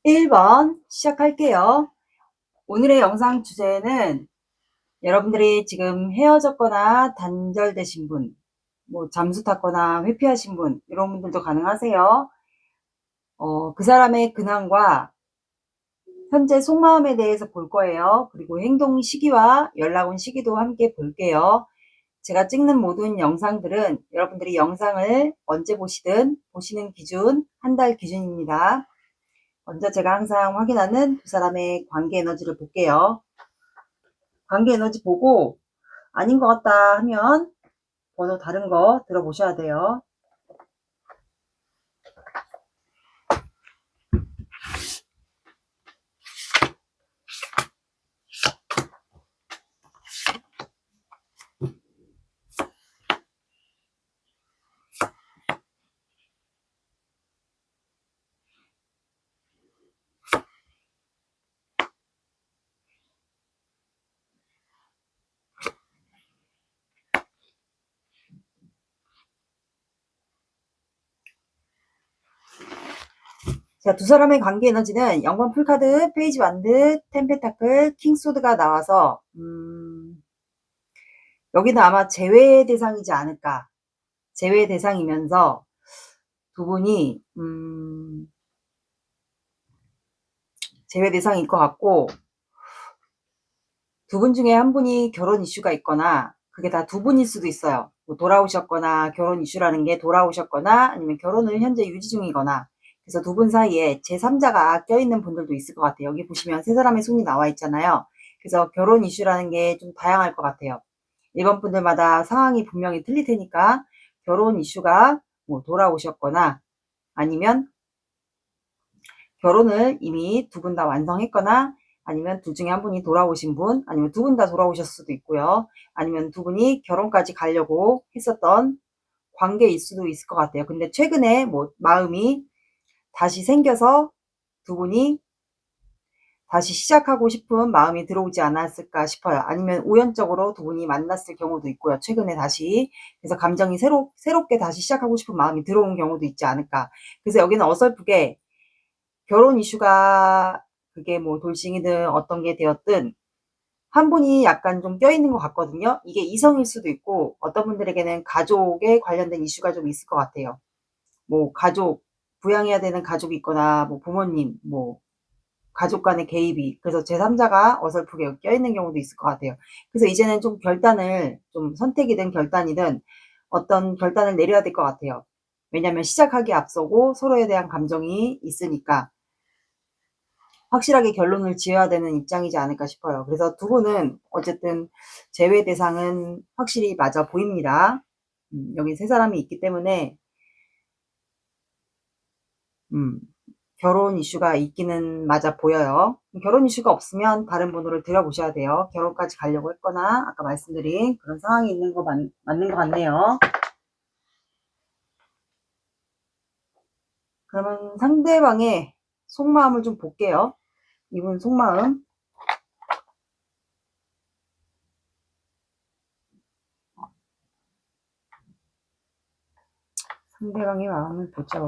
1번 시작할게요. 오늘의 영상 주제는 여러분들이 지금 헤어졌거나 단절되신 분, 잠수 탔거나 회피하신 분, 이런 분들도 가능하세요. 그 사람의 근황과 현재 속마음에 대해서 볼 거예요. 그리고 행동 시기와 연락 온 시기도 함께 볼게요. 제가 찍는 모든 영상들은 여러분들이 영상을 언제 보시든 보시는 기준 한 달 기준입니다. 먼저 제가 항상 확인하는 두 사람의 관계 에너지를 볼게요. 관계 에너지 보고 아닌 것 같다 하면 번호 다른 거 들어보셔야 돼요. 자, 두 사람의 관계 에너지는 영광 풀카드, 페이지 완드, 템페타클, 킹소드가 나와서 여기는 아마 제외 대상이지 않을까. 제외 대상이면서 두 분이 제외 대상일 것 같고, 두 분 중에 한 분이 결혼 이슈가 있거나 그게 다 두 분일 수도 있어요. 돌아오셨거나, 결혼 이슈라는 게 돌아오셨거나 아니면 결혼을 현재 유지 중이거나, 그래서 두 분 사이에 제3자가 껴있는 분들도 있을 것 같아요. 여기 보시면 세 사람의 손이 나와 있잖아요. 그래서 결혼 이슈라는 게 좀 다양할 것 같아요. 1번 분들마다 상황이 분명히 틀릴 테니까 결혼 이슈가 돌아오셨거나 아니면 결혼을 이미 두 분 다 완성했거나 아니면 둘 중에 한 분이 돌아오신 분, 아니면 두 분 다 돌아오셨을 수도 있고요. 아니면 두 분이 결혼까지 가려고 했었던 관계일 수도 있을 것 같아요. 근데 최근에 마음이 다시 생겨서 두 분이 다시 시작하고 싶은 마음이 들어오지 않았을까 싶어요. 아니면 우연적으로 두 분이 만났을 경우도 있고요. 최근에 다시. 그래서 감정이 새롭게 다시 시작하고 싶은 마음이 들어온 경우도 있지 않을까. 그래서 여기는 어설프게 결혼 이슈가 그게 돌싱이든 어떤 게 되었든 한 분이 약간 좀 껴있는 것 같거든요. 이게 이성일 수도 있고 어떤 분들에게는 가족에 관련된 이슈가 좀 있을 것 같아요. 가족, 부양해야 되는 가족이 있거나 부모님, 가족 간의 개입이, 그래서 제3자가 어설프게 껴있는 경우도 있을 것 같아요. 그래서 이제는 좀 결단을, 좀 선택이든 결단이든 어떤 결단을 내려야 될 것 같아요. 왜냐하면 시작하기에 앞서고 서로에 대한 감정이 있으니까 확실하게 결론을 지어야 되는 입장이지 않을까 싶어요. 그래서 두 분은 어쨌든 제외 대상은 확실히 맞아 보입니다. 여기 세 사람이 있기 때문에 결혼 이슈가 있기는 맞아 보여요. 결혼 이슈가 없으면 다른 번호를 들어보셔야 돼요. 결혼까지 가려고 했거나 아까 말씀드린 그런 상황이 있는 거 맞는 것 같네요. 그러면 상대방의 속마음을 좀 볼게요. 이분 속마음. 상대방의 마음을 보죠.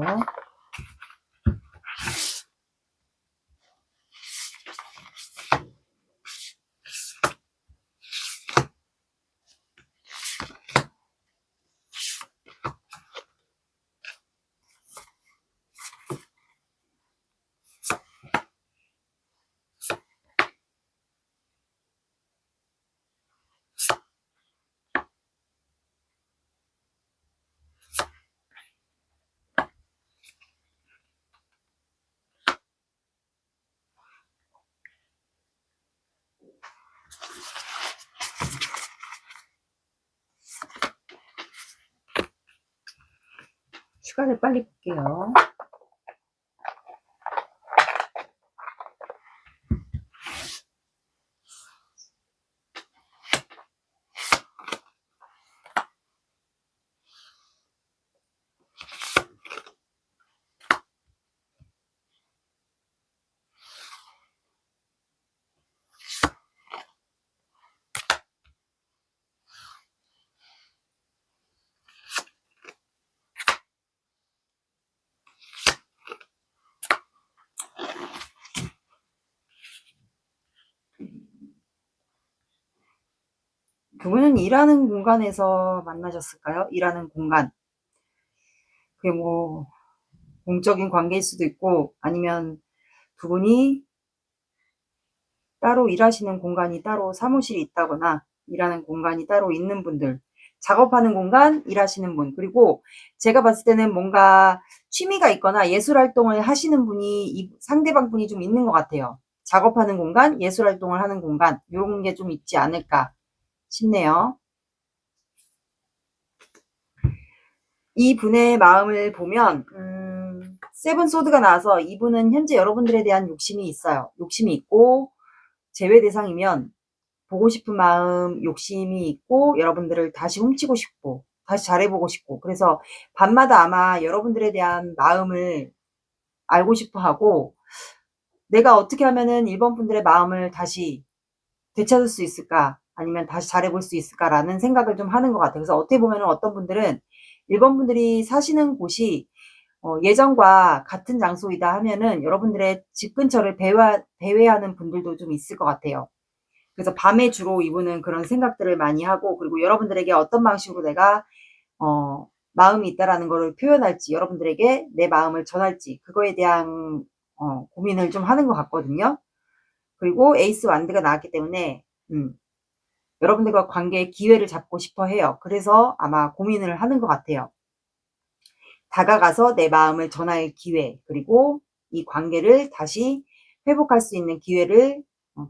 추가를 빨리 볼게요. 두 분은 일하는 공간에서 만나셨을까요? 일하는 공간. 그게 뭐 공적인 관계일 수도 있고 아니면 두 분이 따로 일하시는 공간이 따로 사무실이 있다거나 일하는 공간이 따로 있는 분들, 작업하는 공간, 일하시는 분, 그리고 제가 봤을 때는 뭔가 취미가 있거나 예술 활동을 하시는 분이 상대방 분이 좀 있는 것 같아요. 작업하는 공간, 예술 활동을 하는 공간, 이런 게 좀 있지 않을까 싶네요. 이 분의 마음을 보면 세븐 소드가 나와서 이분은 현재 여러분들에 대한 욕심이 있어요. 욕심이 있고 제외 대상이면 보고 싶은 마음, 욕심이 있고 여러분들을 다시 훔치고 싶고 다시 잘해보고 싶고 그래서 밤마다 아마 여러분들에 대한 마음을 알고 싶어 하고 내가 어떻게 하면은 1번 분들의 마음을 다시 되찾을 수 있을까 아니면 다시 잘해볼 수 있을까라는 생각을 좀 하는 것 같아요. 그래서 어떻게 보면은 어떤 분들은 1번 분들이 사시는 곳이 예전과 같은 장소이다 하면은 여러분들의 집 근처를 배회하는 분들도 좀 있을 것 같아요. 그래서 밤에 주로 이분은 그런 생각들을 많이 하고 그리고 여러분들에게 어떤 방식으로 내가 마음이 있다라는 거를 표현할지 여러분들에게 내 마음을 전할지 그거에 대한 고민을 좀 하는 것 같거든요. 그리고 에이스 완드가 나왔기 때문에 여러분들과 관계의 기회를 잡고 싶어 해요. 그래서 아마 고민을 하는 것 같아요. 다가가서 내 마음을 전할 기회 그리고 이 관계를 다시 회복할 수 있는 기회를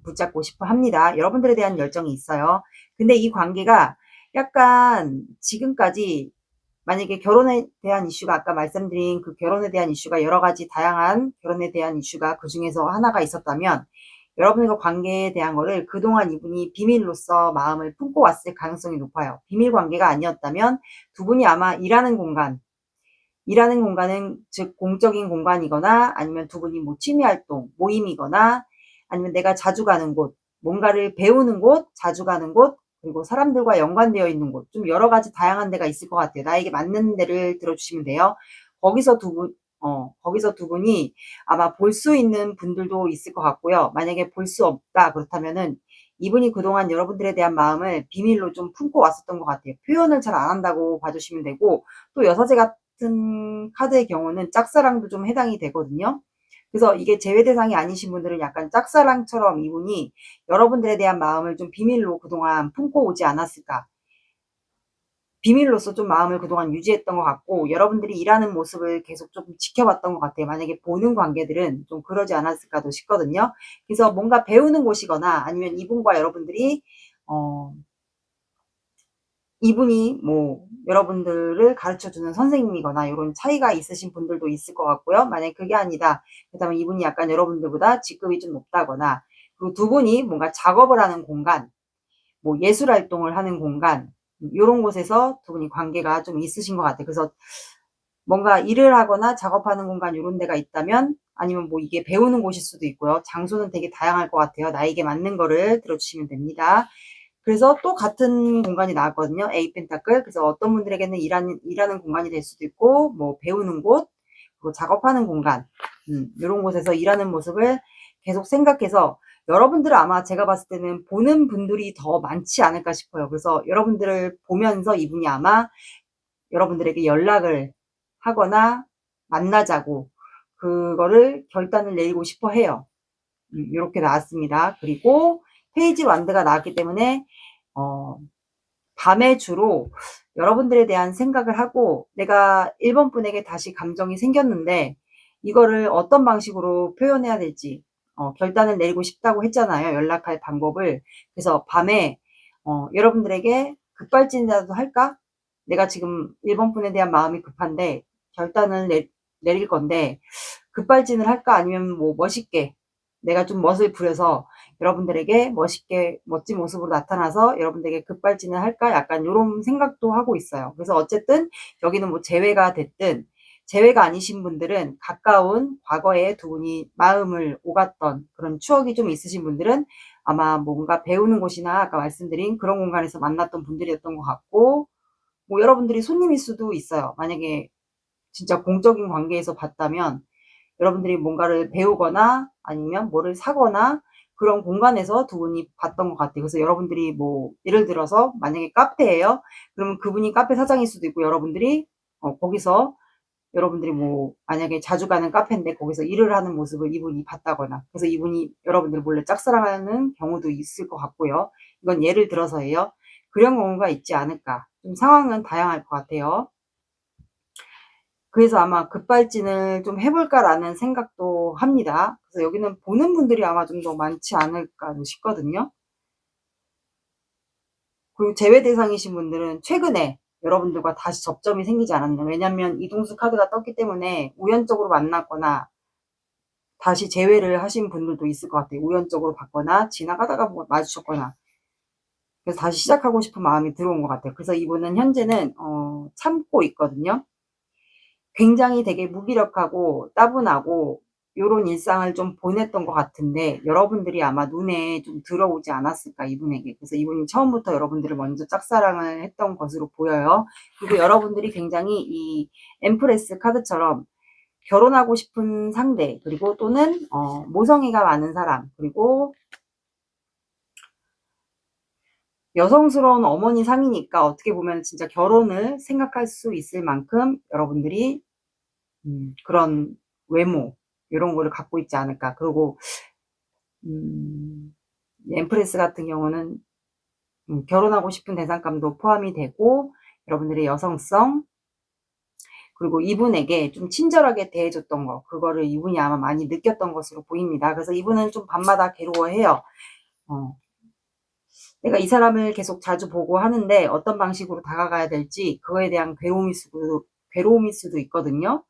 붙잡고 싶어 합니다. 여러분들에 대한 열정이 있어요. 근데 이 관계가 약간 지금까지 만약에 결혼에 대한 이슈가 아까 말씀드린 그 결혼에 대한 이슈가 여러 가지 다양한 결혼에 대한 이슈가 그 중에서 하나가 있었다면 여러분과 관계에 대한 거를 그동안 이분이 비밀로서 마음을 품고 왔을 가능성이 높아요. 비밀 관계가 아니었다면 두 분이 아마 일하는 공간은 즉 공적인 공간이거나 아니면 두 분이 뭐 취미 활동, 모임이거나 아니면 내가 자주 가는 곳, 뭔가를 배우는 곳, 자주 가는 곳, 그리고 사람들과 연관되어 있는 곳, 좀 여러 가지 다양한 데가 있을 것 같아요. 나에게 맞는 데를 들어주시면 돼요. 거기서 두 분이 아마 볼 수 있는 분들도 있을 것 같고요. 만약에 볼 수 없다, 그렇다면은 이분이 그동안 여러분들에 대한 마음을 비밀로 좀 품고 왔었던 것 같아요. 표현을 잘 안 한다고 봐주시면 되고, 또 여사제 같은 카드의 경우는 짝사랑도 좀 해당이 되거든요. 그래서 이게 제외 대상이 아니신 분들은 약간 짝사랑처럼 이분이 여러분들에 대한 마음을 좀 비밀로 그동안 품고 오지 않았을까. 비밀로서 좀 마음을 그동안 유지했던 것 같고 여러분들이 일하는 모습을 계속 좀 지켜봤던 것 같아요. 만약에 보는 관계들은 좀 그러지 않았을까도 싶거든요. 그래서 뭔가 배우는 곳이거나 아니면 이분과 여러분들이 어, 이분이 뭐 여러분들을 가르쳐주는 선생님이거나 이런 차이가 있으신 분들도 있을 것 같고요. 만약에 그게 아니다. 그렇다면 이분이 약간 여러분들보다 직급이 좀 높다거나 그리고 두 분이 뭔가 작업을 하는 공간, 뭐 예술 활동을 하는 공간 이런 곳에서 두 분이 관계가 좀 있으신 것 같아요. 그래서 뭔가 일을 하거나 작업하는 공간 이런 데가 있다면 아니면 뭐 이게 배우는 곳일 수도 있고요. 장소는 되게 다양할 것 같아요. 나에게 맞는 거를 들어주시면 됩니다. 그래서 또 같은 공간이 나왔거든요. 에이 펜타클. 그래서 어떤 분들에게는 일하는 공간이 될 수도 있고 뭐 배우는 곳, 그리고 작업하는 공간 이런 곳에서 일하는 모습을 계속 생각해서 여러분들은 아마 제가 봤을 때는 보는 분들이 더 많지 않을까 싶어요. 그래서 여러분들을 보면서 이분이 아마 여러분들에게 연락을 하거나 만나자고 그거를 결단을 내리고 싶어 해요. 이렇게 나왔습니다. 그리고 페이지 완드가 나왔기 때문에 밤에 주로 여러분들에 대한 생각을 하고 내가 1번 분에게 다시 감정이 생겼는데 이거를 어떤 방식으로 표현해야 될지 결단을 내리고 싶다고 했잖아요. 연락할 방법을. 그래서 밤에 여러분들에게 급발진이라도 할까? 내가 지금 1번 분에 대한 마음이 급한데 결단을 내릴 건데 급발진을 할까? 아니면 뭐 멋있게 내가 좀 멋을 부려서 여러분들에게 멋있게 멋진 모습으로 나타나서 여러분들에게 급발진을 할까? 약간 요런 생각도 하고 있어요. 그래서 어쨌든 여기는 뭐 재회가 됐든 재회가 아니신 분들은 가까운 과거에 두 분이 마음을 오갔던 그런 추억이 좀 있으신 분들은 아마 뭔가 배우는 곳이나 아까 말씀드린 그런 공간에서 만났던 분들이었던 것 같고 뭐 여러분들이 손님일 수도 있어요. 만약에 진짜 공적인 관계에서 봤다면 여러분들이 뭔가를 배우거나 아니면 뭐를 사거나 그런 공간에서 두 분이 봤던 것 같아요. 그래서 여러분들이 뭐 예를 들어서 만약에 카페예요. 그러면 그분이 카페 사장일 수도 있고 여러분들이 거기서 여러분들이 뭐 만약에 자주 가는 카페인데 거기서 일을 하는 모습을 이분이 봤다거나 그래서 이분이 여러분들 몰래 짝사랑하는 경우도 있을 것 같고요. 이건 예를 들어서예요. 그런 경우가 있지 않을까. 좀 상황은 다양할 것 같아요. 그래서 아마 급발진을 좀 해볼까라는 생각도 합니다. 그래서 여기는 보는 분들이 아마 좀 더 많지 않을까 싶거든요. 그리고 제외 대상이신 분들은 최근에 여러분들과 다시 접점이 생기지 않았나. 왜냐면 이동수 카드가 떴기 때문에 우연적으로 만났거나 다시 재회를 하신 분들도 있을 것 같아요. 우연적으로 봤거나 지나가다가 뭐 마주쳤거나. 그래서 다시 시작하고 싶은 마음이 들어온 것 같아요. 그래서 이분은 현재는 참고 있거든요. 굉장히 되게 무기력하고 따분하고 요런 일상을 좀 보냈던 것 같은데 여러분들이 아마 눈에 좀 들어오지 않았을까 이분에게. 그래서 이분이 처음부터 여러분들을 먼저 짝사랑을 했던 것으로 보여요. 그리고 여러분들이 굉장히 이 엠프레스 카드처럼 결혼하고 싶은 상대 그리고 또는 모성애가 많은 사람 그리고 여성스러운 어머니 상이니까 어떻게 보면 진짜 결혼을 생각할 수 있을 만큼 여러분들이 그런 외모 이런 거를 갖고 있지 않을까. 그리고 엠프레스 같은 경우는 결혼하고 싶은 대상감도 포함이 되고 여러분들의 여성성 그리고 이분에게 좀 친절하게 대해줬던 거 그거를 이분이 아마 많이 느꼈던 것으로 보입니다. 그래서 이분은 좀 밤마다 괴로워해요. 내가 이 사람을 계속 자주 보고 하는데 어떤 방식으로 다가가야 될지 그거에 대한 괴로움일 수도 있거든요.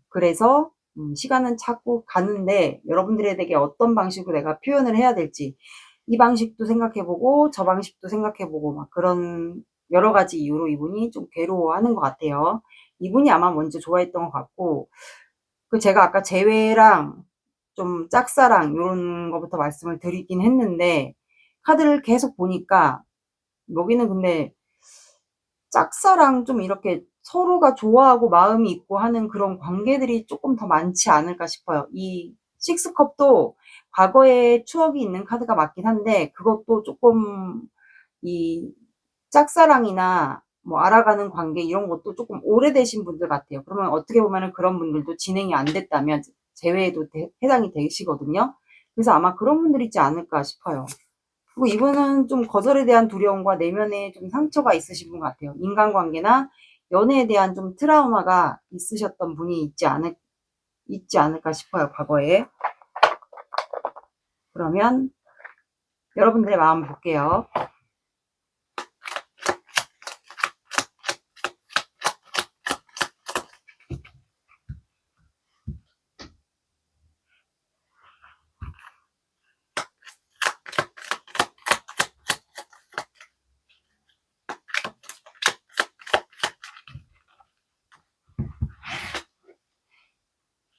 그래서 시간은 자꾸 가는데 여러분들에게 어떤 방식으로 내가 표현을 해야 될지 이 방식도 생각해보고 저 방식도 생각해보고 막 그런 여러 가지 이유로 이분이 좀 괴로워하는 것 같아요. 이분이 아마 먼저 좋아했던 것 같고 그 제가 아까 재회랑 좀 짝사랑 이런 거부터 말씀을 드리긴 했는데 카드를 계속 보니까 여기는 근데 짝사랑 좀 이렇게 서로가 좋아하고 마음이 있고 하는 그런 관계들이 조금 더 많지 않을까 싶어요. 이 식스컵도 과거에 추억이 있는 카드가 맞긴 한데 그것도 조금 이 짝사랑이나 뭐 알아가는 관계 이런 것도 조금 오래되신 분들 같아요. 그러면 어떻게 보면은 그런 분들도 진행이 안 됐다면 제외에도 해당이 되시거든요. 그래서 아마 그런 분들이 있지 않을까 싶어요. 그리고 이분은 좀 거절에 대한 두려움과 내면에 좀 상처가 있으신 분 같아요. 인간관계나 연애에 대한 좀 트라우마가 있으셨던 분이 있지 않을까 싶어요, 과거에. 그러면 여러분들의 마음을 볼게요.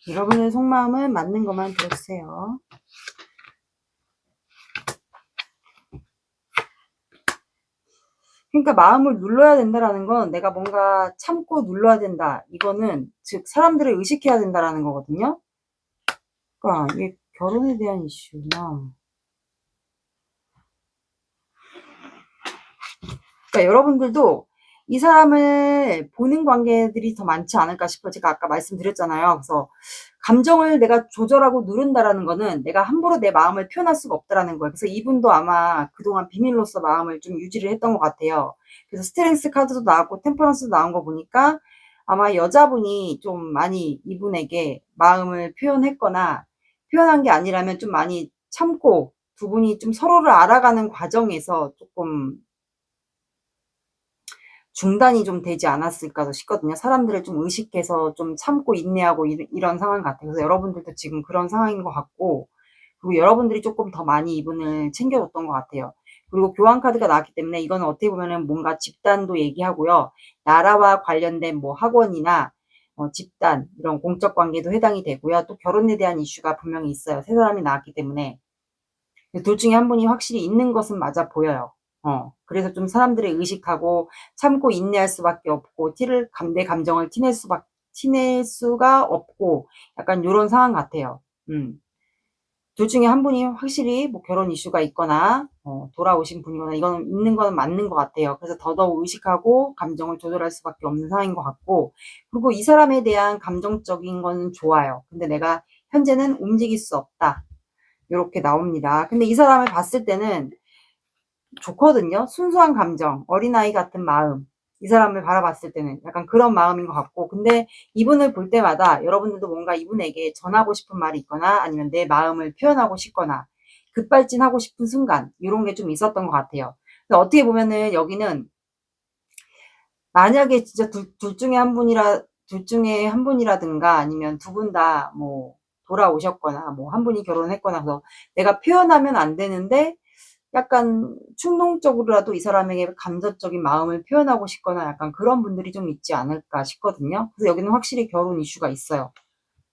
여러분의 속마음은 맞는 것만 들어주세요. 그러니까 마음을 눌러야 된다라는 건 내가 뭔가 참고 눌러야 된다. 이거는 즉 사람들을 의식해야 된다라는 거거든요. 그러니까 이게 결혼에 대한 이슈구나. 그러니까 여러분들도 이 사람을 보는 관계들이 더 많지 않을까 싶어요. 제가 아까 말씀드렸잖아요. 그래서 감정을 내가 조절하고 누른다라는 거는 내가 함부로 내 마음을 표현할 수가 없다라는 거예요. 그래서 이분도 아마 그동안 비밀로서 마음을 좀 유지를 했던 것 같아요. 그래서 스트렝스 카드도 나왔고 템퍼런스도 나온 거 보니까 아마 여자분이 좀 많이 이분에게 마음을 표현했거나 표현한 게 아니라면 좀 많이 참고 두 분이 좀 서로를 알아가는 과정에서 조금 중단이 좀 되지 않았을까 싶거든요. 사람들을 좀 의식해서 좀 참고 인내하고 이런 상황 같아요. 그래서 여러분들도 지금 그런 상황인 것 같고 그리고 여러분들이 조금 더 많이 이분을 챙겨줬던 것 같아요. 그리고 교환 카드가 나왔기 때문에 이거는 어떻게 보면은 뭔가 집단도 얘기하고요. 나라와 관련된 뭐 학원이나 집단 이런 공적 관계도 해당이 되고요. 또 결혼에 대한 이슈가 분명히 있어요. 세 사람이 나왔기 때문에. 둘 중에 한 분이 확실히 있는 것은 맞아 보여요. 그래서 좀 사람들을 의식하고 참고 인내할 수밖에 없고 내 감정을 티낼 수가 없고 약간 요런 상황 같아요. 둘 중에 한 분이 확실히 뭐 결혼 이슈가 있거나 돌아오신 분이거나 이거는 있는 거는 맞는 것 같아요. 그래서 더더욱 의식하고 감정을 조절할 수밖에 없는 상황인 것 같고, 그리고 이 사람에 대한 감정적인 거는 좋아요. 근데 내가 현재는 움직일 수 없다. 이렇게 나옵니다. 근데 이 사람을 봤을 때는 좋거든요. 순수한 감정, 어린아이 같은 마음. 이 사람을 바라봤을 때는 약간 그런 마음인 것 같고, 근데 이분을 볼 때마다 여러분들도 뭔가 이분에게 전하고 싶은 말이 있거나 아니면 내 마음을 표현하고 싶거나 급발진하고 싶은 순간, 이런 게 좀 있었던 것 같아요. 근데 어떻게 보면은 여기는 만약에 진짜 둘 중에 한 분이라든가 아니면 두 분 다 뭐 돌아오셨거나 뭐 한 분이 결혼했거나 해서 내가 표현하면 안 되는데 약간 충동적으로라도 이 사람에게 감정적인 마음을 표현하고 싶거나 약간 그런 분들이 좀 있지 않을까 싶거든요. 그래서 여기는 확실히 결혼 이슈가 있어요.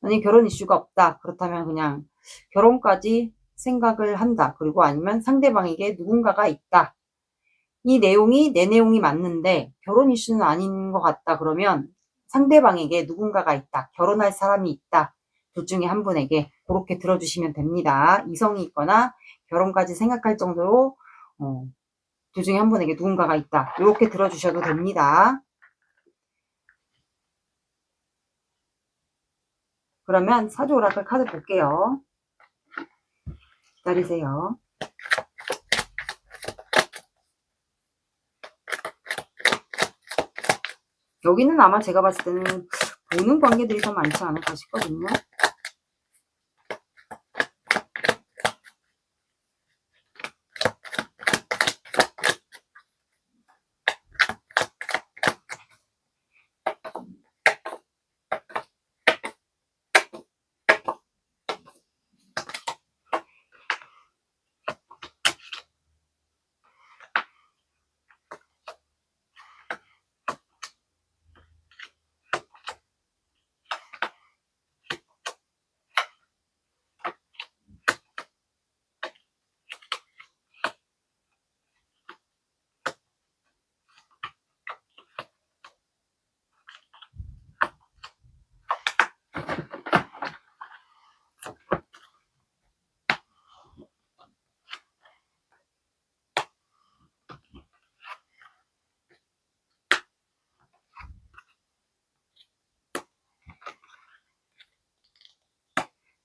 만약에 결혼 이슈가 없다. 그렇다면 그냥 결혼까지 생각을 한다. 그리고 아니면 상대방에게 누군가가 있다. 이 내용이 내 내용이 맞는데 결혼 이슈는 아닌 것 같다. 그러면 상대방에게 누군가가 있다. 결혼할 사람이 있다. 둘 중에 한 분에게 그렇게 들어주시면 됩니다. 이성이 있거나 결혼까지 생각할 정도로 둘 중에 한 분에게 누군가가 있다. 이렇게 들어주셔도 됩니다. 그러면 사주 오라클 카드 볼게요. 기다리세요. 여기는 아마 제가 봤을 때는 보는 관계들이 더 많지 않을까 싶거든요.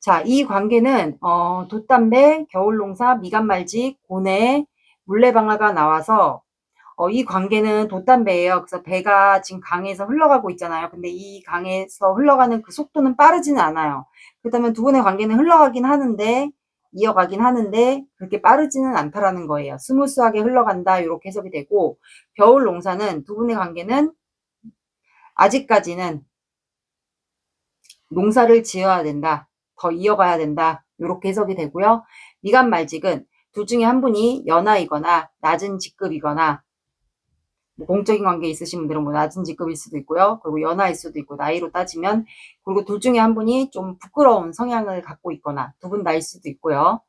자, 이 관계는 돛담배, 겨울농사, 미간말직, 고뇌, 물레방아가 나와서 이 관계는 돛담배예요. 그래서 배가 지금 강에서 흘러가고 있잖아요. 근데 이 강에서 흘러가는 그 속도는 빠르지는 않아요. 그렇다면 두 분의 관계는 흘러가긴 하는데 이어가긴 하는데 그렇게 빠르지는 않다라는 거예요. 스무스하게 흘러간다 이렇게 해석이 되고, 겨울농사는 두 분의 관계는 아직까지는 농사를 지어야 된다. 더 이어가야 된다. 이렇게 해석이 되고요. 미간말직은 둘 중에 한 분이 연하이거나 낮은 직급이거나 뭐 공적인 관계 있으신 분들은 뭐 낮은 직급일 수도 있고요. 그리고 연하일 수도 있고 나이로 따지면, 그리고 둘 중에 한 분이 좀 부끄러운 성향을 갖고 있거나 두 분 다일 수도 있고요.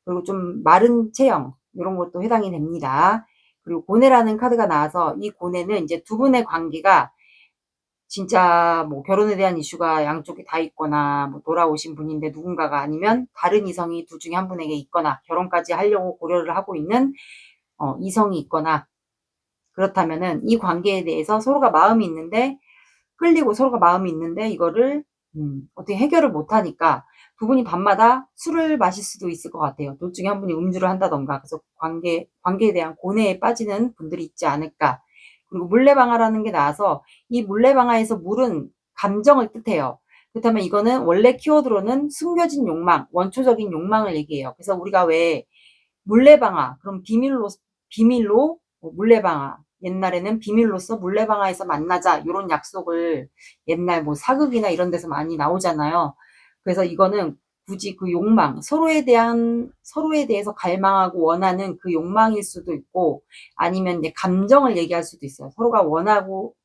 그리고 좀 마른 체형 이런 것도 해당이 됩니다. 그리고 고뇌라는 카드가 나와서 이 고뇌는 이제 두 분의 관계가 진짜 뭐 결혼에 대한 이슈가 양쪽에 다 있거나 뭐 돌아오신 분인데 누군가가 아니면 다른 이성이 둘 중에 한 분에게 있거나 결혼까지 하려고 고려를 하고 있는 이성이 있거나, 그렇다면은 이 관계에 대해서 서로가 마음이 있는데 끌리고 서로가 마음이 있는데 이거를 어떻게 해결을 못 하니까 두 분이 밤마다 술을 마실 수도 있을 것 같아요. 둘 중에 한 분이 음주를 한다던가. 그래서 관계에 대한 고뇌에 빠지는 분들이 있지 않을까. 그리고 물레방아라는 게 나와서 이 물레방아에서 물은 감정을 뜻해요. 그렇다면 이거는 원래 키워드로는 숨겨진 욕망, 원초적인 욕망을 얘기해요. 그래서 우리가 왜 물레방아, 그럼 비밀로 물레방아, 옛날에는 비밀로서 물레방아에서 만나자 이런 약속을 옛날 뭐 사극이나 이런 데서 많이 나오잖아요. 그래서 이거는 굳이 그 욕망, 서로에 대해서 갈망하고 원하는 그 욕망일 수도 있고, 아니면 이제 감정을 얘기할 수도 있어요. 서로가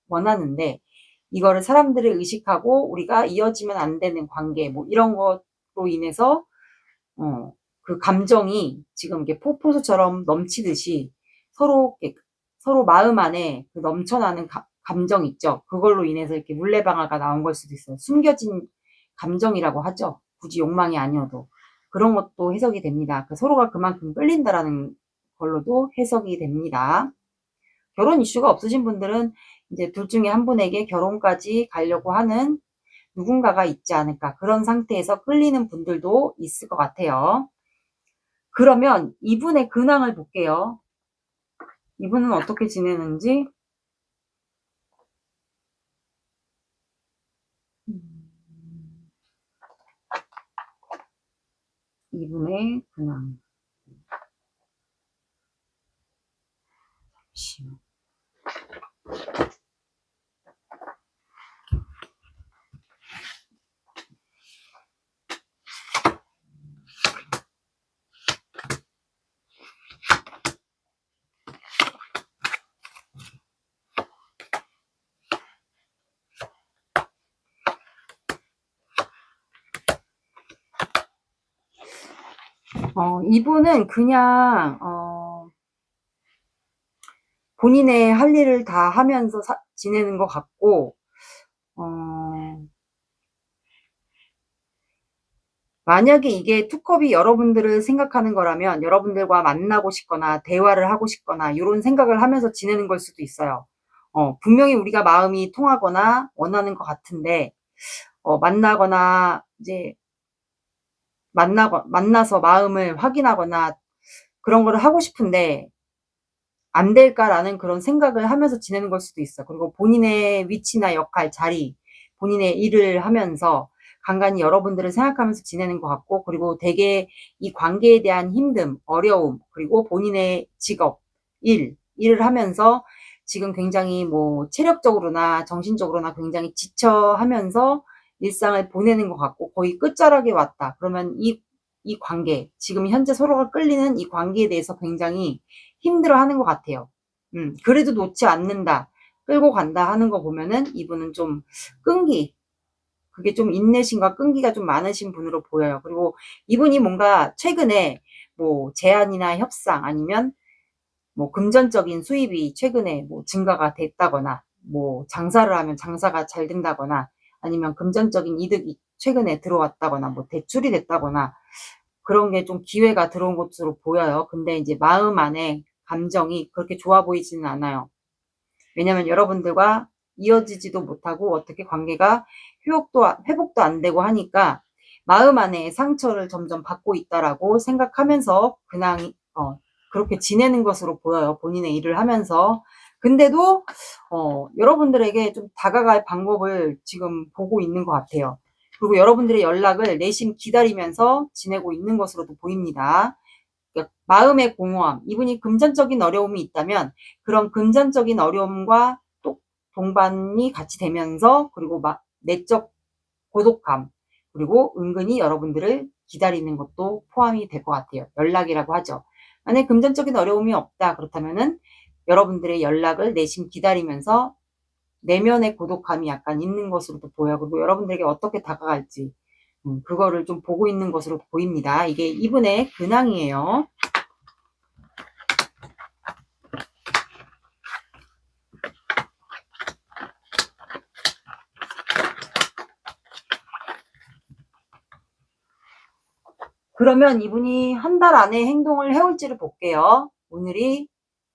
원하는데 이거를 사람들을 의식하고 우리가 이어지면 안 되는 관계 뭐 이런 것로 인해서 그 감정이 지금 이게 폭포수처럼 넘치듯이 서로 마음 안에 그 넘쳐나는 감정 있죠. 그걸로 인해서 이렇게 물레방아가 나온 걸 수도 있어요. 숨겨진 감정이라고 하죠. 굳이 욕망이 아니어도. 그런 것도 해석이 됩니다. 서로가 그만큼 끌린다라는 걸로도 해석이 됩니다. 결혼 이슈가 없으신 분들은 이제 둘 중에 한 분에게 결혼까지 가려고 하는 누군가가 있지 않을까. 그런 상태에서 끌리는 분들도 있을 것 같아요. 그러면 이분의 근황을 볼게요. 이분은 어떻게 지내는지. 이분의 근황. 잠시만. 이분은 그냥 본인의 할 일을 다 하면서 지내는 것 같고, 만약에 이게 투컵이 여러분들을 생각하는 거라면 여러분들과 만나고 싶거나 대화를 하고 싶거나 이런 생각을 하면서 지내는 걸 수도 있어요. 분명히 우리가 마음이 통하거나 원하는 것 같은데, 만나거나 이제 만나서 마음을 확인하거나 그런 거를 하고 싶은데 안 될까라는 그런 생각을 하면서 지내는 걸 수도 있어. 그리고 본인의 위치나 역할, 자리, 본인의 일을 하면서 간간히 여러분들을 생각하면서 지내는 것 같고, 그리고 되게 이 관계에 대한 힘듦, 어려움, 그리고 본인의 직업, 일을 하면서 지금 굉장히 뭐 체력적으로나 정신적으로나 굉장히 지쳐 하면서 일상을 보내는 것 같고, 거의 끝자락에 왔다. 그러면 이 관계, 지금 현재 서로가 끌리는 이 관계에 대해서 굉장히 힘들어하는 것 같아요. 그래도 놓지 않는다, 끌고 간다 하는 거 보면은 이분은 좀 그게 좀 인내심과 끈기가 좀 많으신 분으로 보여요. 그리고 이분이 뭔가 최근에 뭐 제안이나 협상 아니면 뭐 금전적인 수입이 최근에 뭐 증가가 됐다거나, 뭐 장사를 하면 장사가 잘 된다거나, 아니면 금전적인 이득이 최근에 들어왔다거나, 뭐 대출이 됐다거나, 그런 게 좀 기회가 들어온 것으로 보여요. 근데 이제 마음 안에 감정이 그렇게 좋아 보이지는 않아요. 왜냐면 여러분들과 이어지지도 못하고 어떻게 관계가 회복도 안 되고 하니까 마음 안에 상처를 점점 받고 있다라고 생각하면서 그냥 그렇게 지내는 것으로 보여요. 본인의 일을 하면서. 근데도 여러분들에게 좀 다가갈 방법을 지금 보고 있는 것 같아요. 그리고 여러분들의 연락을 내심 기다리면서 지내고 있는 것으로도 보입니다. 그러니까 마음의 공허함, 이분이 금전적인 어려움이 있다면 그런 금전적인 어려움과 또 동반이 같이 되면서, 그리고 내적 고독감, 그리고 은근히 여러분들을 기다리는 것도 포함이 될 것 같아요. 연락이라고 하죠. 만약에 금전적인 어려움이 없다 그렇다면은 여러분들의 연락을 내심 기다리면서 내면의 고독감이 약간 있는 것으로도 보여요. 그리고 여러분들에게 어떻게 다가갈지 그거를 좀 보고 있는 것으로 보입니다. 이게 이분의 근황이에요. 그러면 이분이 한 달 안에 행동을 해올지를 볼게요. 오늘이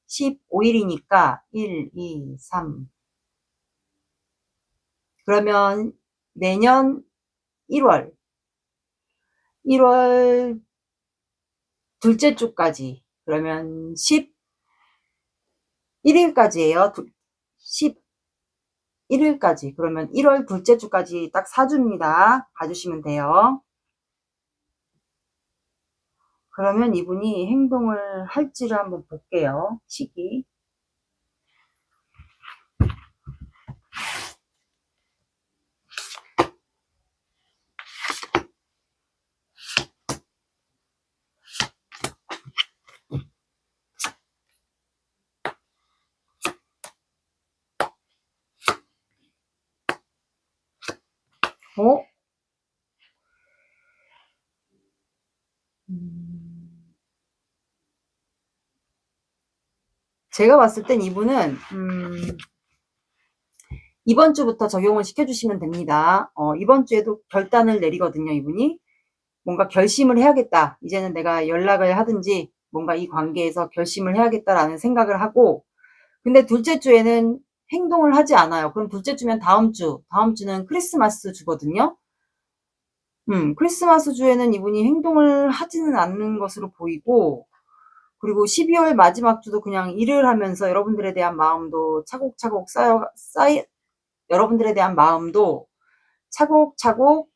15일이니까 1, 2, 3. 그러면 내년 1월 둘째 주까지, 그러면 11일까지예요. 11일까지. 그러면 1월 둘째 주까지 딱 4주입니다. 봐주시면 돼요. 그러면 이분이 행동을 할지를 한번 볼게요. 시기. 제가 봤을 땐 이분은 이번 주부터 적용을 시켜주시면 됩니다. 이번 주에도 결단을 내리거든요, 이분이. 뭔가 결심을 해야겠다. 이제는 내가 연락을 하든지 뭔가 이 관계에서 결심을 해야겠다라는 생각을 하고, 근데 둘째 주에는 행동을 하지 않아요. 그럼 둘째 주면 다음 주는 크리스마스 주거든요. 크리스마스 주에는 이분이 행동을 하지는 않는 것으로 보이고, 그리고 12월 마지막 주도 그냥 일을 하면서 여러분들에 대한 마음도 차곡차곡 여러분들에 대한 마음도 차곡차곡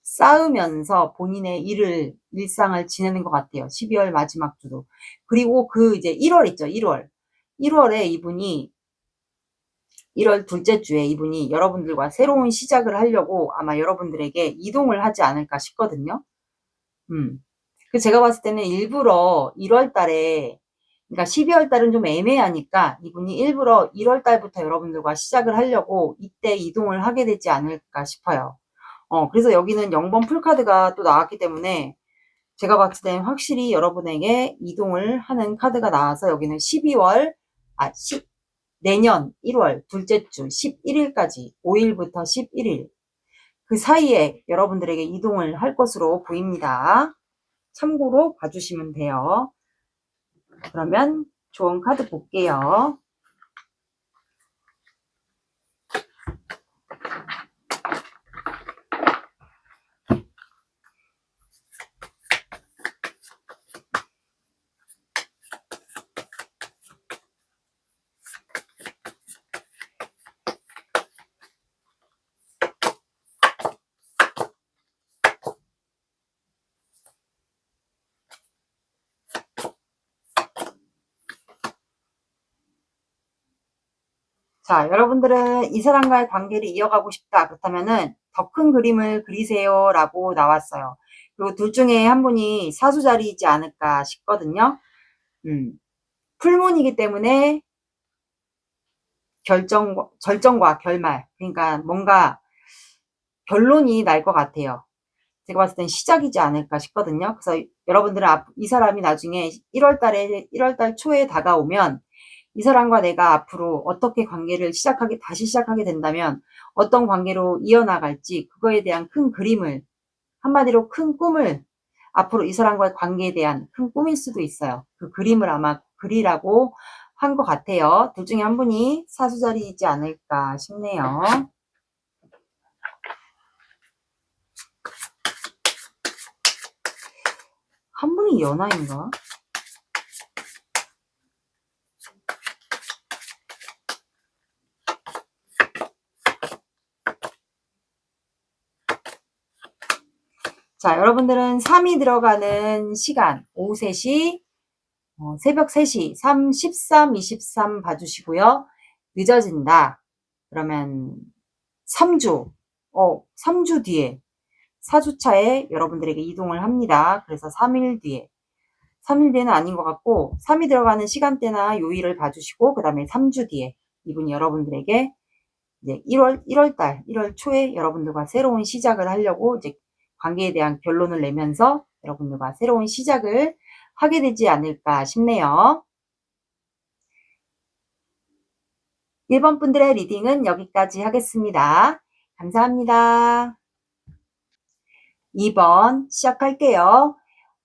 쌓으면서 본인의 일상을 지내는 것 같아요. 12월 마지막 주도. 그리고 이제 1월 있죠, 1월. 1월에 이분이, 1월 둘째 주에 이분이 여러분들과 새로운 시작을 하려고 아마 여러분들에게 이동을 하지 않을까 싶거든요. 그 제가 봤을 때는 일부러 1월 달에, 그러니까 12월 달은 좀 애매하니까 이분이 일부러 1월 달부터 여러분들과 시작을 하려고 이때 이동을 하게 되지 않을까 싶어요. 그래서 여기는 0번 풀카드가 또 나왔기 때문에 제가 봤을 땐 확실히 여러분에게 이동을 하는 카드가 나와서 여기는 내년 1월 둘째 주 11일까지, 5일부터 11일 그 사이에 여러분들에게 이동을 할 것으로 보입니다. 참고로 봐주시면 돼요. 그러면 좋은 카드 볼게요. 자, 여러분들은 이 사람과의 관계를 이어가고 싶다. 그렇다면은 더 큰 그림을 그리세요 라고 나왔어요. 그리고 둘 중에 한 분이 사수자리이지 않을까 싶거든요. 풀문이기 때문에 절정과 결말, 그러니까 뭔가 결론이 날 것 같아요. 제가 봤을 땐 시작이지 않을까 싶거든요. 그래서 여러분들은 이 사람이 나중에 1월 달 초에 다가오면 이 사람과 내가 앞으로 어떻게 관계를 다시 시작하게 된다면 어떤 관계로 이어나갈지, 그거에 대한 큰 그림을, 한마디로 큰 꿈을, 앞으로 이 사람과의 관계에 대한 큰 꿈일 수도 있어요. 그 그림을 아마 그리라고 한 것 같아요. 둘 중에 한 분이 사수자리이지 않을까 싶네요. 한 분이 연하인가? 자, 여러분들은 3이 들어가는 시간, 오후 3시, 새벽 3시, 3, 13, 23 봐주시고요. 늦어진다. 그러면 3주, 3주 뒤에, 4주차에 여러분들에게 이동을 합니다. 그래서 3일 뒤에는 아닌 것 같고, 3이 들어가는 시간대나 요일을 봐주시고, 그 다음에 3주 뒤에 이분이 여러분들에게 이제 1월 초에 여러분들과 새로운 시작을 하려고 이제 관계에 대한 결론을 내면서 여러분들과 새로운 시작을 하게 되지 않을까 싶네요. 1번 분들의 리딩은 여기까지 하겠습니다. 감사합니다. 2번 시작할게요.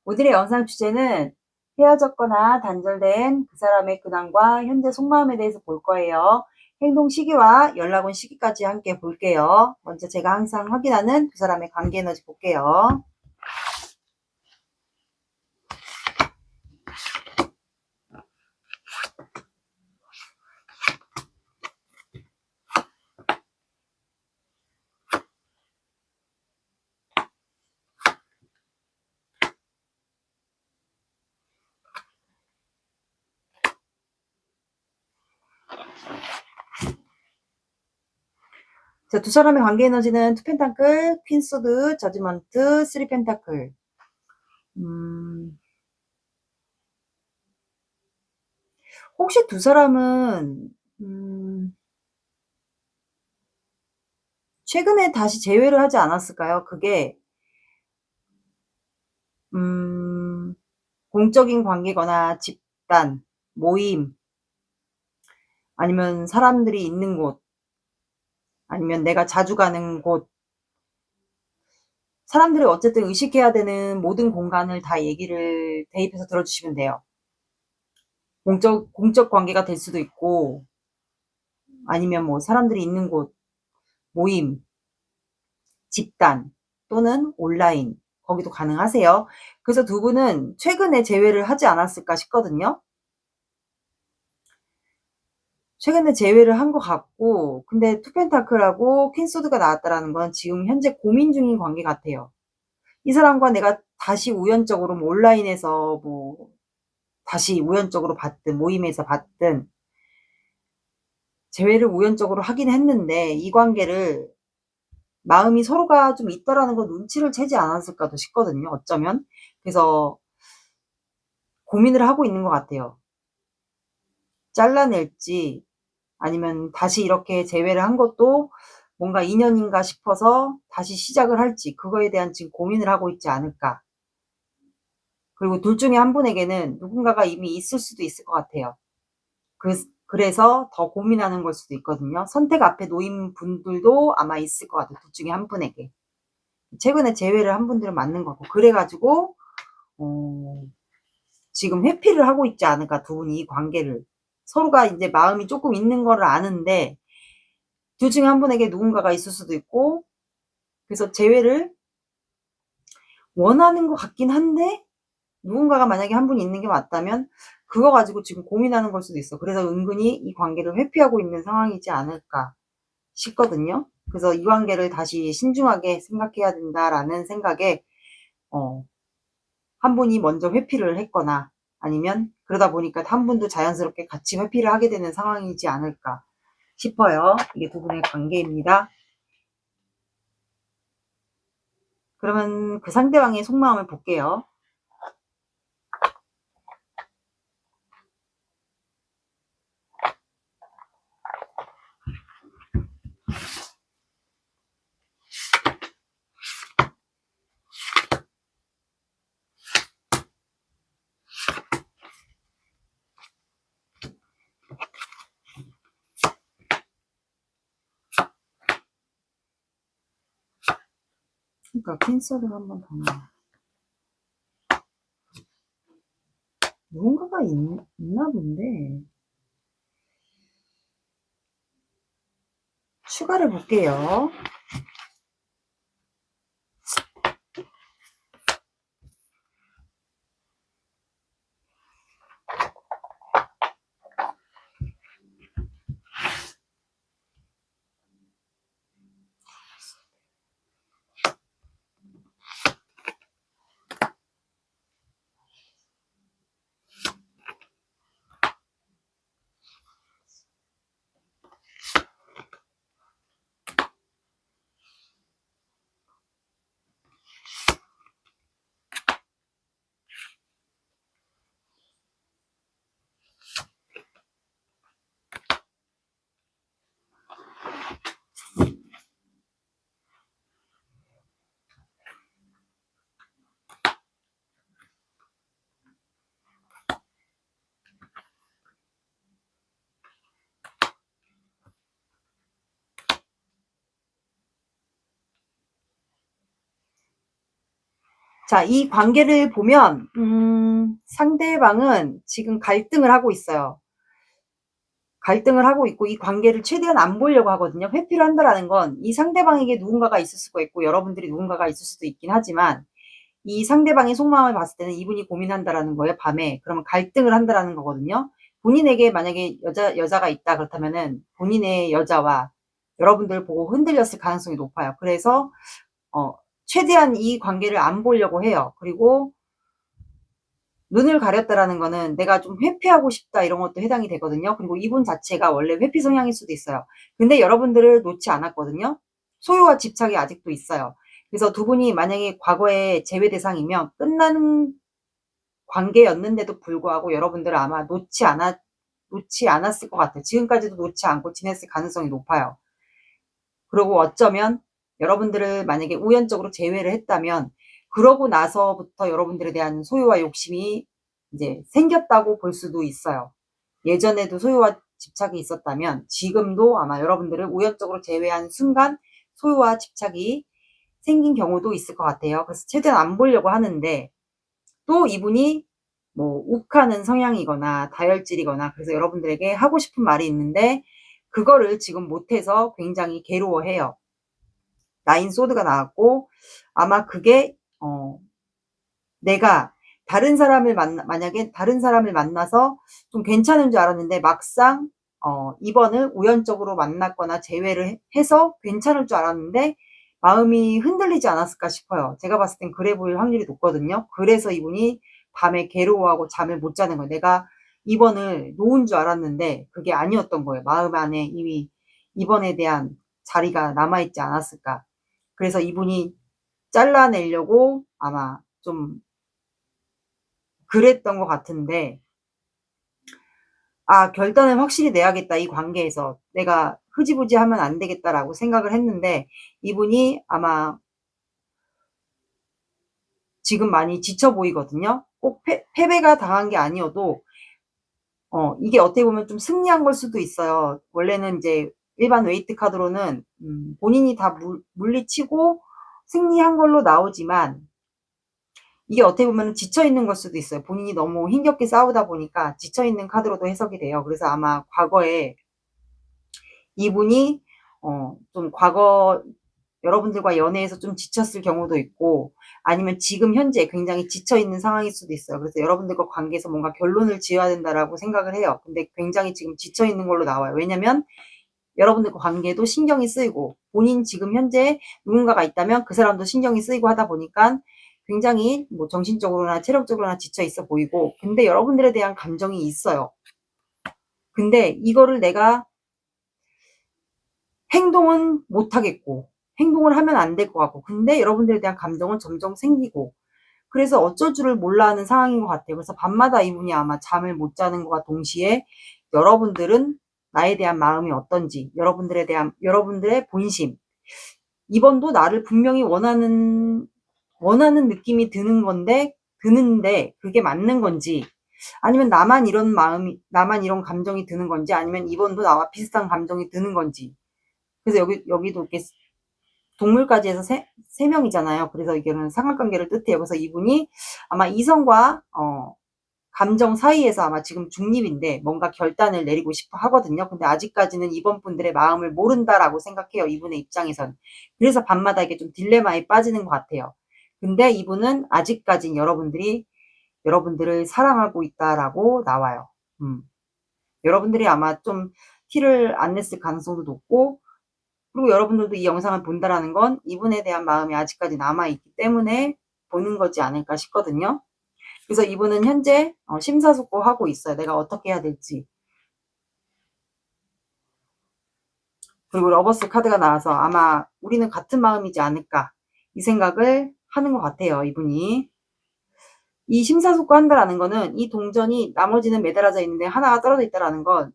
오늘의 영상 주제는 헤어졌거나 단절된 그 사람의 근황과 현재 속마음에 대해서 볼 거예요. 행동 시기와 연락 온 시기까지 함께 볼게요. 먼저 제가 항상 확인하는 두 사람의 관계 에너지 볼게요. 자, 두 사람의 관계 에너지는 투 펜타클, 퀸 소드, 저지먼트, 쓰리 펜타클. 혹시 두 사람은 최근에 다시 재회를 하지 않았을까요? 그게 공적인 관계거나 집단, 모임, 아니면 사람들이 있는 곳, 아니면 내가 자주 가는 곳, 사람들이 어쨌든 의식해야 되는 모든 공간을 다 얘기를 대입해서 들어주시면 돼요. 공적 관계가 될 수도 있고, 아니면 뭐 사람들이 있는 곳, 모임, 집단, 또는 온라인, 거기도 가능하세요. 그래서 두 분은 최근에 재회를 하지 않았을까 싶거든요. 최근에 재회를 한 것 같고, 근데 투펜타클하고 퀸소드가 나왔다라는 건 지금 현재 고민 중인 관계 같아요. 이 사람과 내가 다시 우연적으로 뭐 온라인에서 뭐 다시 우연적으로 봤든 모임에서 봤든 재회를 우연적으로 하긴 했는데, 이 관계를 마음이 서로가 좀 있다라는 거 눈치를 채지 않았을까도 싶거든요, 어쩌면. 그래서 고민을 하고 있는 것 같아요. 잘라낼지, 아니면 다시 이렇게 재회를 한 것도 뭔가 인연인가 싶어서 다시 시작을 할지, 그거에 대한 지금 고민을 하고 있지 않을까. 그리고 둘 중에 한 분에게는 누군가가 이미 있을 수도 있을 것 같아요. 그래서 더 고민하는 걸 수도 있거든요. 선택 앞에 놓인 분들도 아마 있을 것 같아요. 둘 중에 한 분에게. 최근에 재회를 한 분들은 맞는 것 같고, 그래가지고 지금 회피를 하고 있지 않을까, 두 분이 이 관계를. 서로가 이제 마음이 조금 있는 거를 아는데, 둘 중에 한 분에게 누군가가 있을 수도 있고, 그래서 재회를 원하는 것 같긴 한데, 누군가가 만약에 한 분이 있는 게 맞다면, 그거 가지고 지금 고민하는 걸 수도 있어. 그래서 은근히 이 관계를 회피하고 있는 상황이지 않을까 싶거든요. 그래서 이 관계를 다시 신중하게 생각해야 된다라는 생각에, 한 분이 먼저 회피를 했거나, 아니면 그러다 보니까 한 분도 자연스럽게 같이 회피를 하게 되는 상황이지 않을까 싶어요. 이게 두 분의 관계입니다. 그러면 그 상대방의 속마음을 볼게요. 그러니까 캔서를 한번 더 넣어. 누군가가 있나 본데, 추가를 볼게요. 자, 이 관계를 보면 상대방은 지금 갈등을 하고 있어요. 갈등을 하고 있고, 이 관계를 최대한 안 보려고 하거든요. 회피를 한다라는 건 이 상대방에게 누군가가 있을 수가 있고, 여러분들이 누군가가 있을 수도 있긴 하지만, 이 상대방의 속마음을 봤을 때는 이분이 고민한다라는 거예요, 밤에. 그러면 갈등을 한다라는 거거든요. 본인에게 만약에 여자가 있다 그렇다면은 본인의 여자와 여러분들을 보고 흔들렸을 가능성이 높아요. 그래서 최대한 이 관계를 안 보려고 해요. 그리고 눈을 가렸다라는 거는 내가 좀 회피하고 싶다, 이런 것도 해당이 되거든요. 그리고 이분 자체가 원래 회피 성향일 수도 있어요. 근데 여러분들을 놓지 않았거든요. 소유와 집착이 아직도 있어요. 그래서 두 분이 만약에 과거에 재회 대상이면 끝나는 관계였는데도 불구하고 여러분들을 아마 놓지 않았을 것 같아요. 지금까지도 놓지 않고 지냈을 가능성이 높아요. 그리고 어쩌면 여러분들을 만약에 우연적으로 재회를 했다면, 그러고 나서부터 여러분들에 대한 소유와 욕심이 이제 생겼다고 볼 수도 있어요. 예전에도 소유와 집착이 있었다면 지금도 아마 여러분들을 우연적으로 제외한 순간 소유와 집착이 생긴 경우도 있을 것 같아요. 그래서 최대한 안 보려고 하는데, 또 이분이 뭐 욱하는 성향이거나 다혈질이거나, 그래서 여러분들에게 하고 싶은 말이 있는데 그거를 지금 못해서 굉장히 괴로워해요. 나인 소드가 나왔고, 아마 그게 내가 만약에 다른 사람을 만나서 좀 괜찮은 줄 알았는데 막상 이번을 우연적으로 만났거나 재회를 해서 괜찮을 줄 알았는데 마음이 흔들리지 않았을까 싶어요. 제가 봤을 땐 그래 보일 확률이 높거든요. 그래서 이분이 밤에 괴로워하고 잠을 못 자는 거예요. 내가 이번을 놓은 줄 알았는데 그게 아니었던 거예요. 마음 안에 이미 이번에 대한 자리가 남아있지 않았을까. 그래서 이분이 잘라내려고 아마 좀 그랬던 것 같은데, 결단을 확실히 내야겠다. 이 관계에서 내가 흐지부지 하면 안 되겠다라고 생각을 했는데, 이분이 아마 지금 많이 지쳐 보이거든요. 꼭 패배가 당한 게 아니어도 이게 어떻게 보면 좀 승리한 걸 수도 있어요. 원래는 이제 일반 웨이트 카드로는 본인이 다 물리치고 승리한 걸로 나오지만, 이게 어떻게 보면 지쳐있는 걸 수도 있어요. 본인이 너무 힘겹게 싸우다 보니까 지쳐있는 카드로도 해석이 돼요. 그래서 아마 과거에 이분이 좀 과거 여러분들과 연애에서 좀 지쳤을 경우도 있고, 아니면 지금 현재 굉장히 지쳐있는 상황일 수도 있어요. 그래서 여러분들과 관계에서 뭔가 결론을 지어야 된다라고 생각을 해요. 근데 굉장히 지금 지쳐있는 걸로 나와요. 왜냐면 여러분들과 관계도 신경이 쓰이고, 본인 지금 현재 누군가가 있다면 그 사람도 신경이 쓰이고 하다 보니까 굉장히 뭐 정신적으로나 체력적으로나 지쳐 있어 보이고, 근데 여러분들에 대한 감정이 있어요. 근데 이거를 내가 행동은 못 하겠고, 행동을 하면 안 될 것 같고, 근데 여러분들에 대한 감정은 점점 생기고, 그래서 어쩔 줄을 몰라 하는 상황인 것 같아요. 그래서 밤마다 이분이 아마 잠을 못 자는 것과 동시에 여러분들은 나에 대한 마음이 어떤지, 여러분들의 본심, 이번도 나를 분명히 원하는 느낌이 드는데 그게 맞는 건지, 아니면 나만 이런 감정이 드는 건지, 아니면 이번도 나와 비슷한 감정이 드는 건지. 그래서 여기도 이렇게 동물까지 해서 세 명이잖아요. 그래서 이게는 상관관계를 뜻해요. 그래서 이분이 아마 이성과 감정 사이에서 아마 지금 중립인데 뭔가 결단을 내리고 싶어 하거든요. 근데 아직까지는 이번 분들의 마음을 모른다라고 생각해요. 이분의 입장에선. 그래서 밤마다 이게 좀 딜레마에 빠지는 것 같아요. 근데 이분은 아직까진 여러분들을 사랑하고 있다라고 나와요. 여러분들이 아마 좀 티를 안 냈을 가능성도 높고, 그리고 여러분들도 이 영상을 본다라는 건 이분에 대한 마음이 아직까지 남아있기 때문에 보는 거지 않을까 싶거든요. 그래서 이분은 현재 심사숙고하고 있어요. 내가 어떻게 해야 될지. 그리고 러버스 카드가 나와서 아마 우리는 같은 마음이지 않을까, 이 생각을 하는 것 같아요. 이분이. 이 심사숙고 한다라는 거는 이 동전이 나머지는 매달아져 있는데 하나가 떨어져 있다라는 건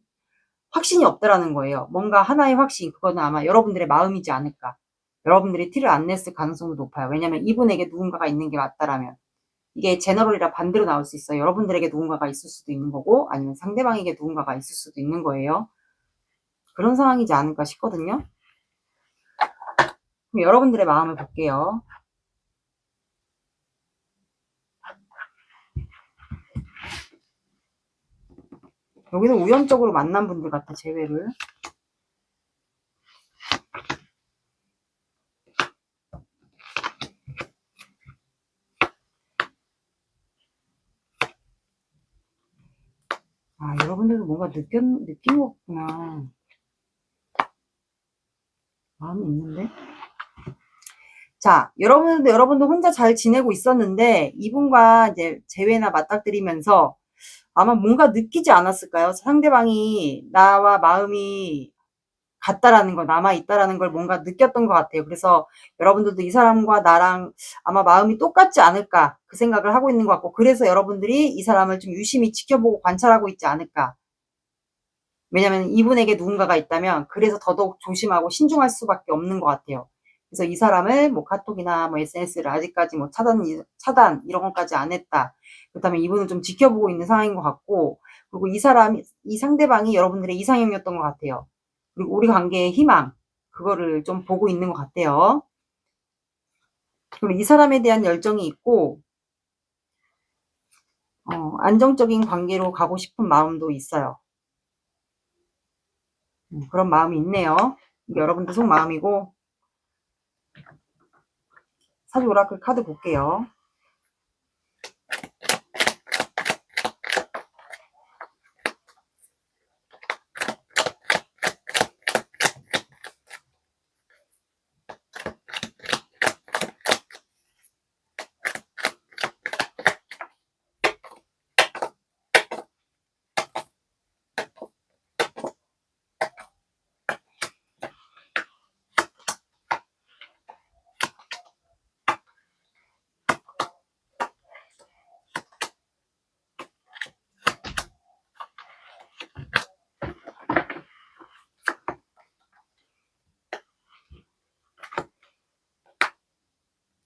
확신이 없다라는 거예요. 뭔가 하나의 확신, 그거는 아마 여러분들의 마음이지 않을까. 여러분들이 티를 안 냈을 가능성도 높아요. 왜냐면 이분에게 누군가가 있는 게 맞다라면. 이게 제너럴이라 반대로 나올 수 있어요. 여러분들에게 누군가가 있을 수도 있는 거고, 아니면 상대방에게 누군가가 있을 수도 있는 거예요. 그런 상황이지 않을까 싶거든요. 그럼 여러분들의 마음을 볼게요. 여기는 우연적으로 만난 분들 같아, 재회를. 여러분들도 뭔가 느낀 거구나. 마음이 있는데? 자, 여러분도 혼자 잘 지내고 있었는데, 이분과 이제 재회나 맞닥뜨리면서 아마 뭔가 느끼지 않았을까요? 상대방이 나와 마음이 같다라는 걸, 남아있다라는 걸 뭔가 느꼈던 것 같아요. 그래서 여러분들도 이 사람과 나랑 아마 마음이 똑같지 않을까, 그 생각을 하고 있는 것 같고, 그래서 여러분들이 이 사람을 좀 유심히 지켜보고 관찰하고 있지 않을까. 왜냐면 이분에게 누군가가 있다면 그래서 더더욱 조심하고 신중할 수밖에 없는 것 같아요. 그래서 이 사람을 뭐 카톡이나 뭐 SNS를 아직까지 뭐 차단 이런 것까지 안 했다. 그렇다면 이분을 좀 지켜보고 있는 상황인 것 같고, 그리고 이 상대방이 여러분들의 이상형이었던 것 같아요. 그리고 우리 관계의 희망, 그거를 좀 보고 있는 것 같아요. 그리고 이 사람에 대한 열정이 있고 안정적인 관계로 가고 싶은 마음도 있어요. 그런 마음이 있네요. 이게 여러분들 속마음이고. 사주 오라클 카드 볼게요.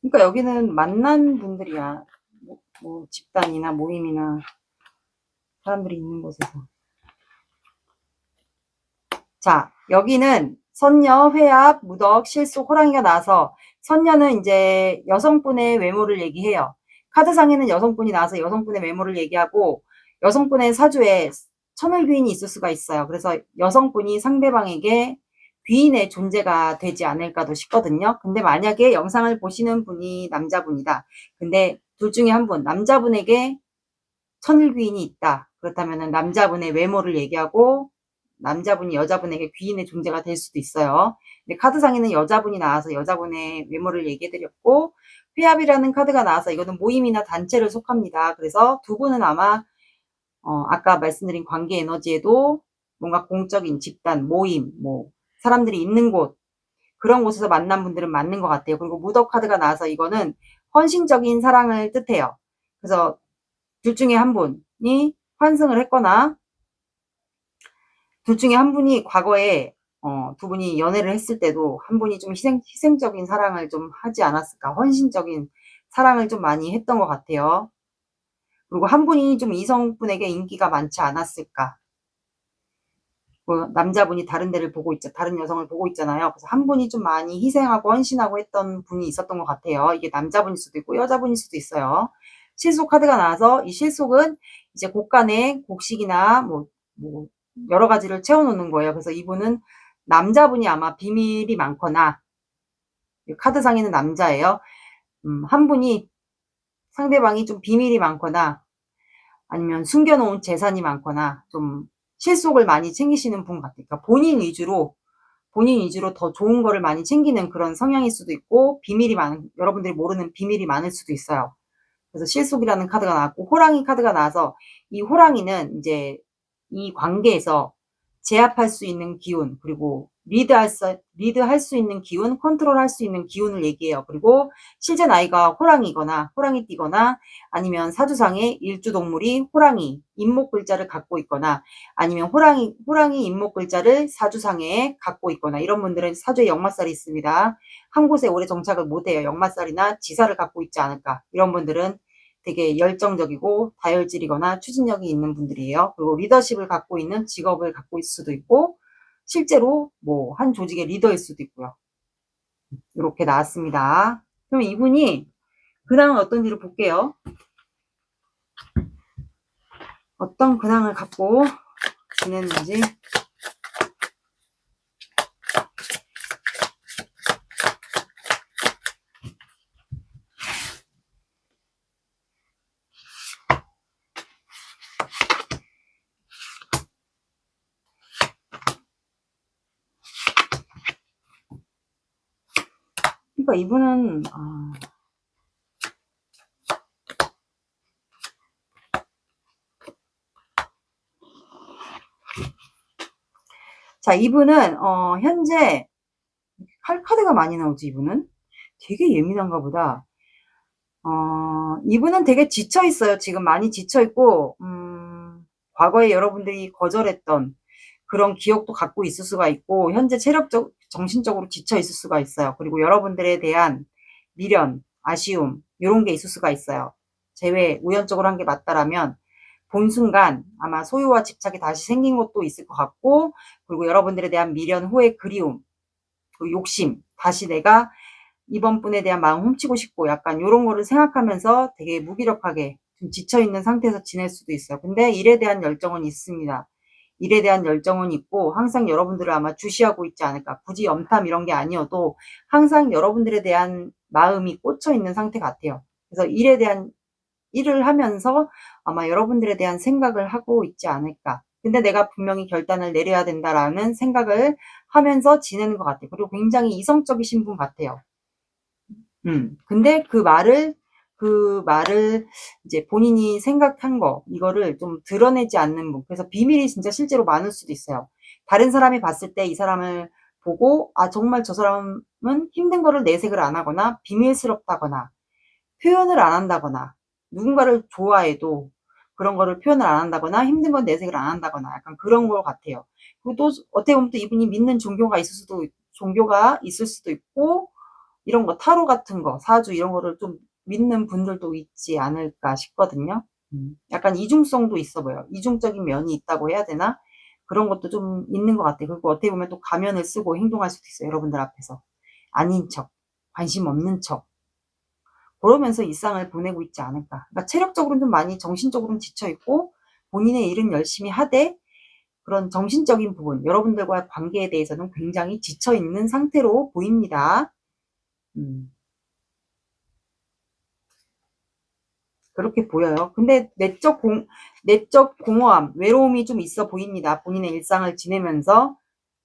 그러니까 여기는 만난 분들이야. 뭐 집단이나 모임이나 사람들이 있는 곳에서. 자, 여기는 선녀, 회합, 무덕, 실속, 호랑이가 나와서 선녀는 이제 여성분의 외모를 얘기해요. 카드상에는 여성분이 나와서 여성분의 외모를 얘기하고 여성분의 사주에 천을귀인이 있을 수가 있어요. 그래서 여성분이 상대방에게 귀인의 존재가 되지 않을까도 싶거든요. 근데 만약에 영상을 보시는 분이 남자분이다. 근데 둘 중에 한 분, 남자분에게 천을귀인이 있다. 그렇다면 남자분의 외모를 얘기하고 남자분이 여자분에게 귀인의 존재가 될 수도 있어요. 근데 카드상에는 여자분이 나와서 여자분의 외모를 얘기해드렸고 회합이라는 카드가 나와서 이거는 모임이나 단체를 속합니다. 그래서 두 분은 아마 아까 말씀드린 관계 에너지에도 뭔가 공적인 집단, 모임, 뭐 사람들이 있는 곳 그런 곳에서 만난 분들은 맞는 것 같아요. 그리고 무덕 카드가 나와서 이거는 헌신적인 사랑을 뜻해요. 그래서 둘 중에 한 분이 환승을 했거나 둘 중에 한 분이 과거에 두 분이 연애를 했을 때도 한 분이 좀 희생적인 사랑을 좀 하지 않았을까, 헌신적인 사랑을 좀 많이 했던 것 같아요. 그리고 한 분이 좀 이성분에게 인기가 많지 않았을까. 남자분이 다른 데를 보고 있죠. 다른 여성을 보고 있잖아요. 그래서 한 분이 좀 많이 희생하고 헌신하고 했던 분이 있었던 것 같아요. 이게 남자분일 수도 있고 여자분일 수도 있어요. 실속 카드가 나와서 이 실속은 이제 곡간에 곡식이나 뭐 여러 가지를 채워놓는 거예요. 그래서 이분은 남자분이 아마 비밀이 많거나 카드상에는 남자예요. 한 분이 상대방이 좀 비밀이 많거나 아니면 숨겨놓은 재산이 많거나 좀 실속을 많이 챙기시는 분 같아요. 그러니까 본인 위주로 더 좋은 거를 많이 챙기는 그런 성향일 수도 있고 여러분들이 모르는 비밀이 많을 수도 있어요. 그래서 실속이라는 카드가 나왔고 호랑이 카드가 나와서 이 호랑이는 이제 이 관계에서 제압할 수 있는 기운 그리고 리드할 수 있는 기운, 컨트롤할 수 있는 기운을 얘기해요. 그리고 실제 나이가 호랑이거나 호랑이띠거나 아니면 사주상의 일주동물이 호랑이, 임목 글자를 갖고 있거나 아니면 호랑이 임목 글자를 사주상에 갖고 있거나 이런 분들은 사주에 역마살이 있습니다. 한 곳에 오래 정착을 못해요. 역마살이나 지사를 갖고 있지 않을까. 이런 분들은 되게 열정적이고 다혈질이거나 추진력이 있는 분들이에요. 그리고 리더십을 갖고 있는 직업을 갖고 있을 수도 있고 실제로 뭐 한 조직의 리더일 수도 있고요. 이렇게 나왔습니다. 그럼 이분이 근황은 어떤지를 볼게요. 어떤 근황을 갖고 지냈는지. 그러니까 이분은 자, 이분은 현재 카드가 많이 나오지. 이분은 되게 예민한가 보다. 이분은 되게 지쳐 있어요. 지금 많이 지쳐 있고 과거에 여러분들이 거절했던 그런 기억도 갖고 있을 수가 있고 현재 정신적으로 지쳐 있을 수가 있어요. 그리고 여러분들에 대한 미련, 아쉬움 이런 게 있을 수가 있어요. 우연적으로 한 게 맞다라면 본 순간 아마 소유와 집착이 다시 생긴 것도 있을 것 같고 그리고 여러분들에 대한 미련, 후회, 그리움, 욕심 다시 내가 이번 분에 대한 마음 훔치고 싶고 약간 요런 거를 생각하면서 되게 무기력하게 좀 지쳐있는 상태에서 지낼 수도 있어요. 근데 일에 대한 열정은 있습니다. 일에 대한 열정은 있고 항상 여러분들을 아마 주시하고 있지 않을까. 굳이 염탐 이런 게 아니어도 항상 여러분들에 대한 마음이 꽂혀 있는 상태 같아요. 그래서 일에 대한 일을 하면서 아마 여러분들에 대한 생각을 하고 있지 않을까. 근데 내가 분명히 결단을 내려야 된다라는 생각을 하면서 지내는 것 같아요. 그리고 굉장히 이성적이신 분 같아요. 근데 그 말을 이제 본인이 생각한 거, 이거를 좀 드러내지 않는 분. 그래서 비밀이 진짜 실제로 많을 수도 있어요. 다른 사람이 봤을 때 이 사람을 보고, 아, 정말 저 사람은 힘든 거를 내색을 안 하거나, 비밀스럽다거나, 표현을 안 한다거나, 누군가를 좋아해도 그런 거를 표현을 안 한다거나, 힘든 건 내색을 안 한다거나, 약간 그런 것 같아요. 그리고 또, 어떻게 보면 또 이분이 믿는 종교가 있을 수도 있고, 이런 거 타로 같은 거, 사주 이런 거를 좀 믿는 분들도 있지 않을까 싶거든요. 약간 이중성도 있어 보여요. 이중적인 면이 있다고 해야 되나? 그런 것도 좀 있는 것 같아요. 그리고 어떻게 보면 또 가면을 쓰고 행동할 수도 있어요. 여러분들 앞에서. 아닌 척, 관심 없는 척. 그러면서 일상을 보내고 있지 않을까. 그러니까 체력적으로는 좀 많이 정신적으로는 지쳐있고 본인의 일은 열심히 하되 그런 정신적인 부분, 여러분들과의 관계에 대해서는 굉장히 지쳐있는 상태로 보입니다. 그렇게 보여요. 근데 내적 공허함, 외로움이 좀 있어 보입니다. 본인의 일상을 지내면서.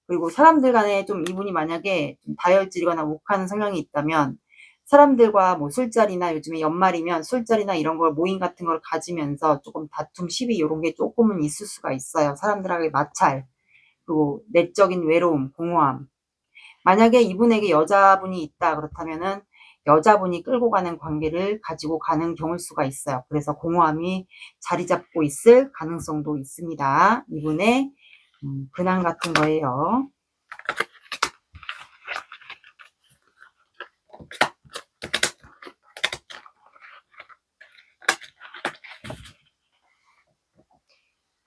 그리고 사람들 간에 좀 이분이 만약에 좀 다혈질이거나 욱하는 성향이 있다면 사람들과 뭐 술자리나 요즘에 연말이면 술자리나 이런 걸 모임 같은 걸 가지면서 조금 다툼, 시비 이런 게 조금은 있을 수가 있어요. 사람들하고의 마찰, 그리고 내적인 외로움, 공허함. 만약에 이분에게 여자분이 있다 그렇다면은 여자분이 끌고 가는 관계를 가지고 가는 경우일 수가 있어요. 그래서 공허함이 자리 잡고 있을 가능성도 있습니다. 이분의 근황 같은 거예요.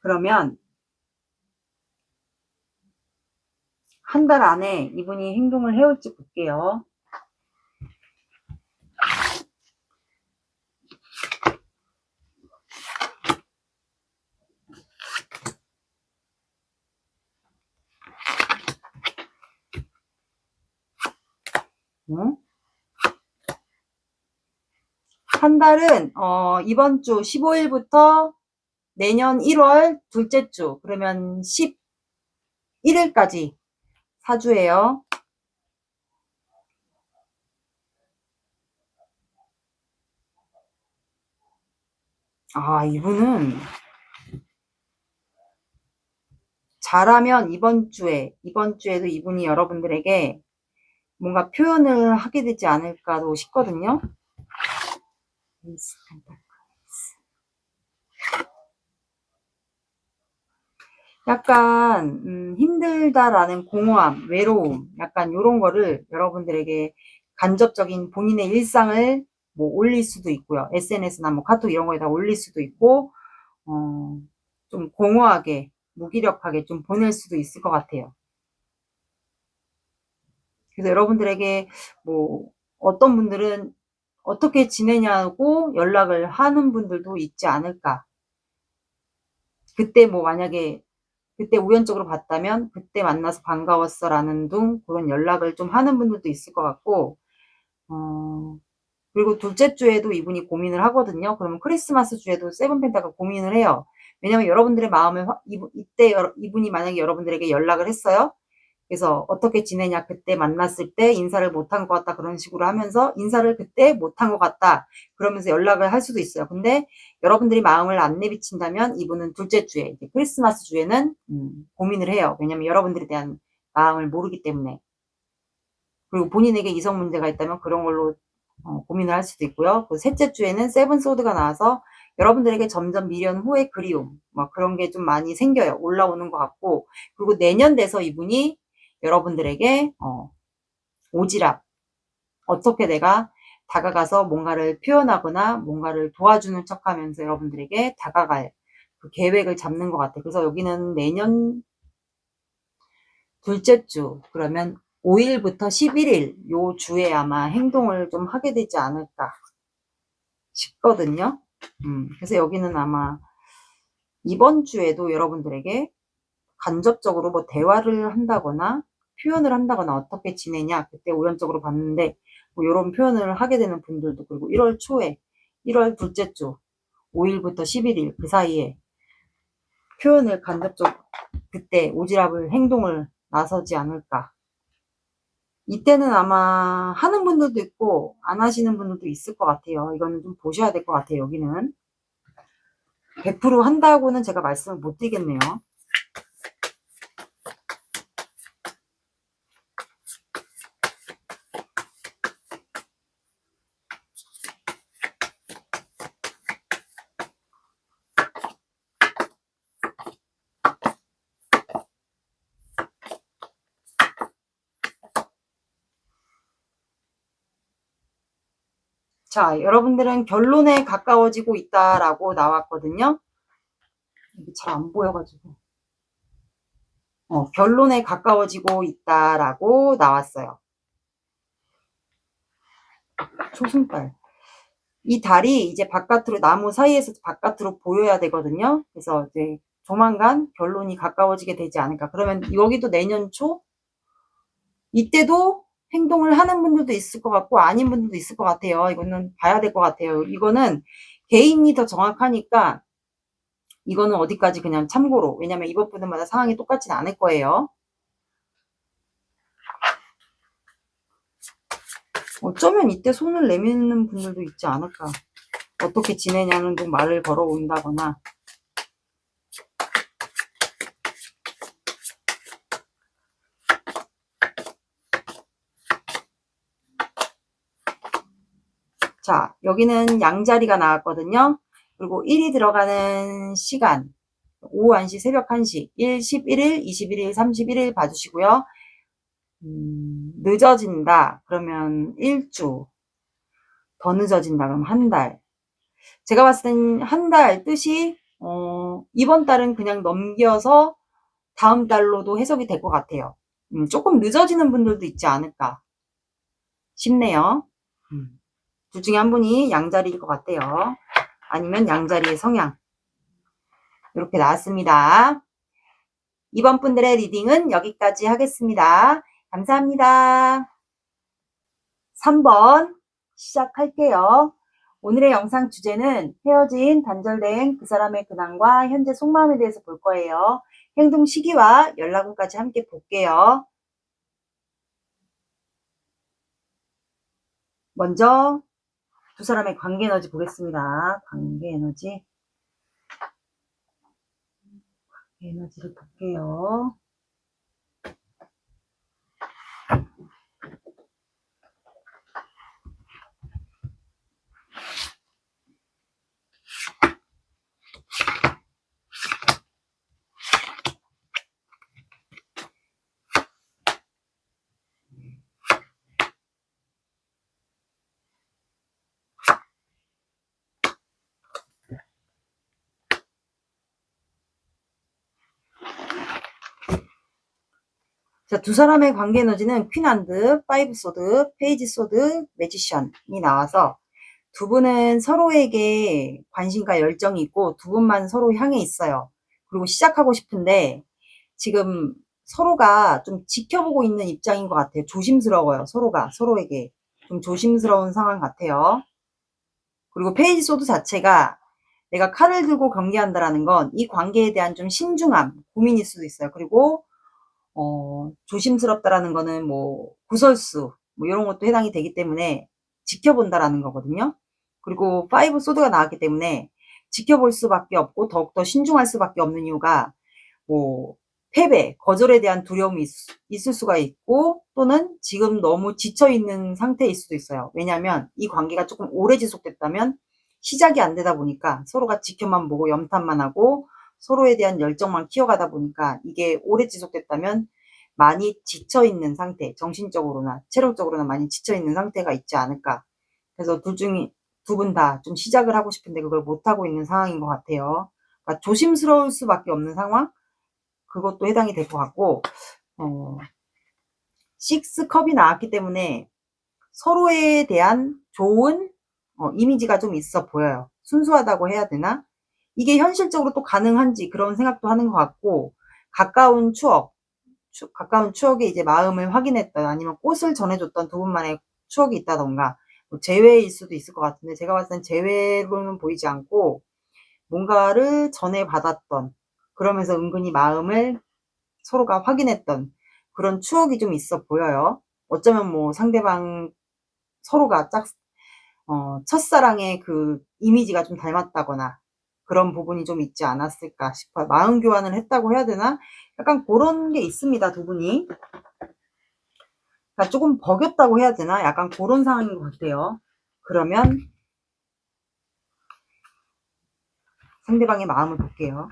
그러면 한 달 안에 이분이 행동을 해올지 볼게요. 응? 한 달은 이번 주 15일부터 내년 1월 둘째 주, 그러면 11일까지 4주예요. 아, 이분은 잘하면 이번 주에도 이분이 여러분들에게 뭔가 표현을 하게 되지 않을까도 싶거든요. 약간 힘들다라는 공허함, 외로움, 약간 요런 거를 여러분들에게 간접적인 본인의 일상을 뭐 올릴 수도 있고요. SNS나 뭐 카톡 이런 거에다 올릴 수도 있고 좀 공허하게, 무기력하게 좀 보낼 수도 있을 것 같아요. 그래서 여러분들에게 뭐 어떤 분들은 어떻게 지내냐고 연락을 하는 분들도 있지 않을까. 그때 뭐 만약에 그때 우연적으로 봤다면 그때 만나서 반가웠어라는 둥 그런 연락을 좀 하는 분들도 있을 것 같고 어 그리고 둘째 주에도 이분이 고민을 하거든요. 그러면 크리스마스 주에도 세븐펜타가 고민을 해요. 왜냐면 여러분들의 마음을 이때 이분이 만약에 여러분들에게 연락을 했어요. 그래서 어떻게 지내냐 그때 만났을 때 인사를 못한 것 같다 그런 식으로 하면서 인사를 그때 못한 것 같다 그러면서 연락을 할 수도 있어요. 근데 여러분들이 마음을 안 내비친다면 이분은 둘째 주에 크리스마스 주에는 고민을 해요. 왜냐면 여러분들에 대한 마음을 모르기 때문에. 그리고 본인에게 이성 문제가 있다면 그런 걸로 고민을 할 수도 있고요. 그 셋째 주에는 세븐 소드가 나와서 여러분들에게 점점 미련, 후회, 그리움 뭐 그런 게 좀 많이 생겨요. 올라오는 것 같고 그리고 내년 돼서 이분이 여러분들에게 오지랖 어떻게 내가 다가가서 뭔가를 표현하거나 뭔가를 도와주는 척하면서 여러분들에게 다가갈 그 계획을 잡는 것 같아요. 그래서 여기는 내년 둘째 주 그러면 5일부터 11일 요 주에 아마 행동을 좀 하게 되지 않을까 싶거든요. 그래서 여기는 아마 이번 주에도 여러분들에게 간접적으로 뭐 대화를 한다거나 표현을 한다거나 어떻게 지내냐 그때 우연적으로 봤는데 뭐 이런 표현을 하게 되는 분들도, 그리고 1월 초에 1월 둘째 주 5일부터 11일 그 사이에 표현을 간접적으로 그때 오지랖을 행동을 나서지 않을까. 이때는 아마 하는 분들도 있고 안 하시는 분들도 있을 것 같아요. 이거는 좀 보셔야 될 것 같아요. 여기는 100% 한다고는 제가 말씀을 못 드리겠네요. 자, 여러분들은 결론에 가까워지고 있다라고 나왔거든요. 이게 잘 안 보여가지고. 결론에 가까워지고 있다라고 나왔어요. 초승달. 이 달이 이제 바깥으로, 나무 사이에서 바깥으로 보여야 되거든요. 그래서 이제 조만간 결론이 가까워지게 되지 않을까. 그러면 여기도 내년 초? 이때도 행동을 하는 분들도 있을 것 같고 아닌 분들도 있을 것 같아요. 이거는 봐야 될 것 같아요. 이거는 개인이 더 정확하니까 이거는 어디까지 그냥 참고로. 왜냐면 이번 분들마다 상황이 똑같진 않을 거예요. 어쩌면 이때 손을 내미는 분들도 있지 않을까. 어떻게 지내냐는 둥 말을 걸어온다거나. 자, 여기는 양자리가 나왔거든요. 그리고 1이 들어가는 시간, 오후 1시, 새벽 1시, 1, 11일, 21일, 31일 봐주시고요. 늦어진다. 그러면 1주. 더 늦어진다. 그럼 한 달. 제가 봤을 땐 한 달 뜻이, 이번 달은 그냥 넘겨서 다음 달로도 해석이 될 것 같아요. 조금 늦어지는 분들도 있지 않을까 싶네요. 둘 중에 한 분이 양자리일 것 같아요. 아니면 양자리의 성향. 이렇게 나왔습니다. 이번 분들의 리딩은 여기까지 하겠습니다. 감사합니다. 3번 시작할게요. 오늘의 영상 주제는 헤어진, 단절된 그 사람의 근황과 현재 속마음에 대해서 볼 거예요. 행동 시기와 연락운까지 함께 볼게요. 먼저 두 사람의 관계 에너지 보겠습니다. 관계 에너지. 에너지를 볼게요. 자, 두 사람의 관계 에너지는 퀸 한드, 파이브 소드, 페이지 소드, 매지션이 나와서 두 분은 서로에게 관심과 열정이 있고 두 분만 서로 향해 있어요. 그리고 시작하고 싶은데 지금 서로가 좀 지켜보고 있는 입장인 것 같아요. 조심스러워요. 서로가 서로에게 좀 조심스러운 상황 같아요. 그리고 페이지 소드 자체가 내가 칼을 들고 경계한다라는 건 이 관계에 대한 좀 신중함, 고민일 수도 있어요. 그리고 조심스럽다라는 거는 뭐 구설수 뭐 이런 것도 해당이 되기 때문에 지켜본다라는 거거든요. 그리고 파이브 소드가 나왔기 때문에 지켜볼 수밖에 없고 더욱더 신중할 수밖에 없는 이유가 뭐 패배, 거절에 대한 두려움이 있을 수가 있고 또는 지금 너무 지쳐있는 상태일 수도 있어요. 왜냐하면 이 관계가 조금 오래 지속됐다면 시작이 안 되다 보니까 서로가 지켜만 보고 염탐만 하고 서로에 대한 열정만 키워가다 보니까 이게 오래 지속됐다면 많이 지쳐있는 상태, 정신적으로나 체력적으로나 많이 지쳐있는 상태가 있지 않을까. 그래서 둘 중에 두 분 다 좀 시작을 하고 싶은데 그걸 못하고 있는 상황인 것 같아요. 그러니까 조심스러울 수밖에 없는 상황? 그것도 해당이 될 것 같고, 식스컵이 나왔기 때문에 서로에 대한 좋은 이미지가 좀 있어 보여요. 순수하다고 해야 되나? 이게 현실적으로 또 가능한지 그런 생각도 하는 것 같고, 가까운 추억에 이제 마음을 확인했던, 아니면 꽃을 전해줬던 두 분만의 추억이 있다던가, 뭐 재회일 수도 있을 것 같은데, 제가 봤을 땐 재회로는 보이지 않고 뭔가를 전해받았던, 그러면서 은근히 마음을 서로가 확인했던 그런 추억이 좀 있어 보여요. 어쩌면 뭐 상대방 서로가 첫사랑의 그 이미지가 좀 닮았다거나 그런 부분이 좀 있지 않았을까 싶어요. 마음 교환을 했다고 해야 되나? 약간 그런 게 있습니다, 두 분이. 그러니까 조금 버겼다고 해야 되나? 약간 그런 상황인 것 같아요. 그러면 상대방의 마음을 볼게요.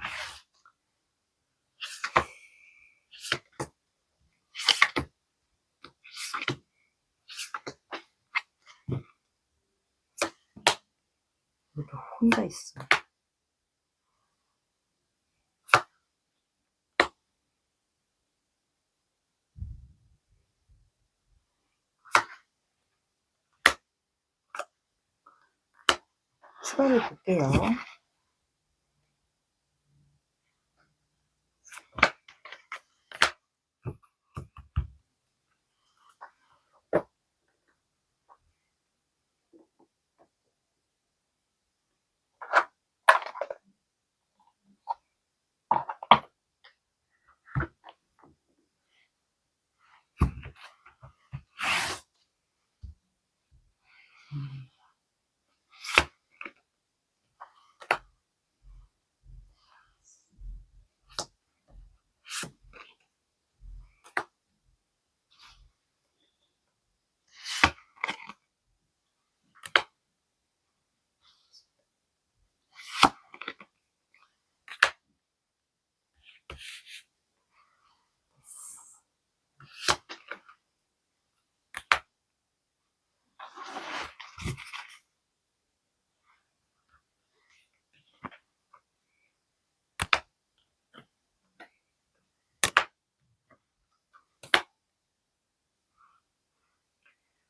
이렇게 혼자 있어. 추가를 볼게요.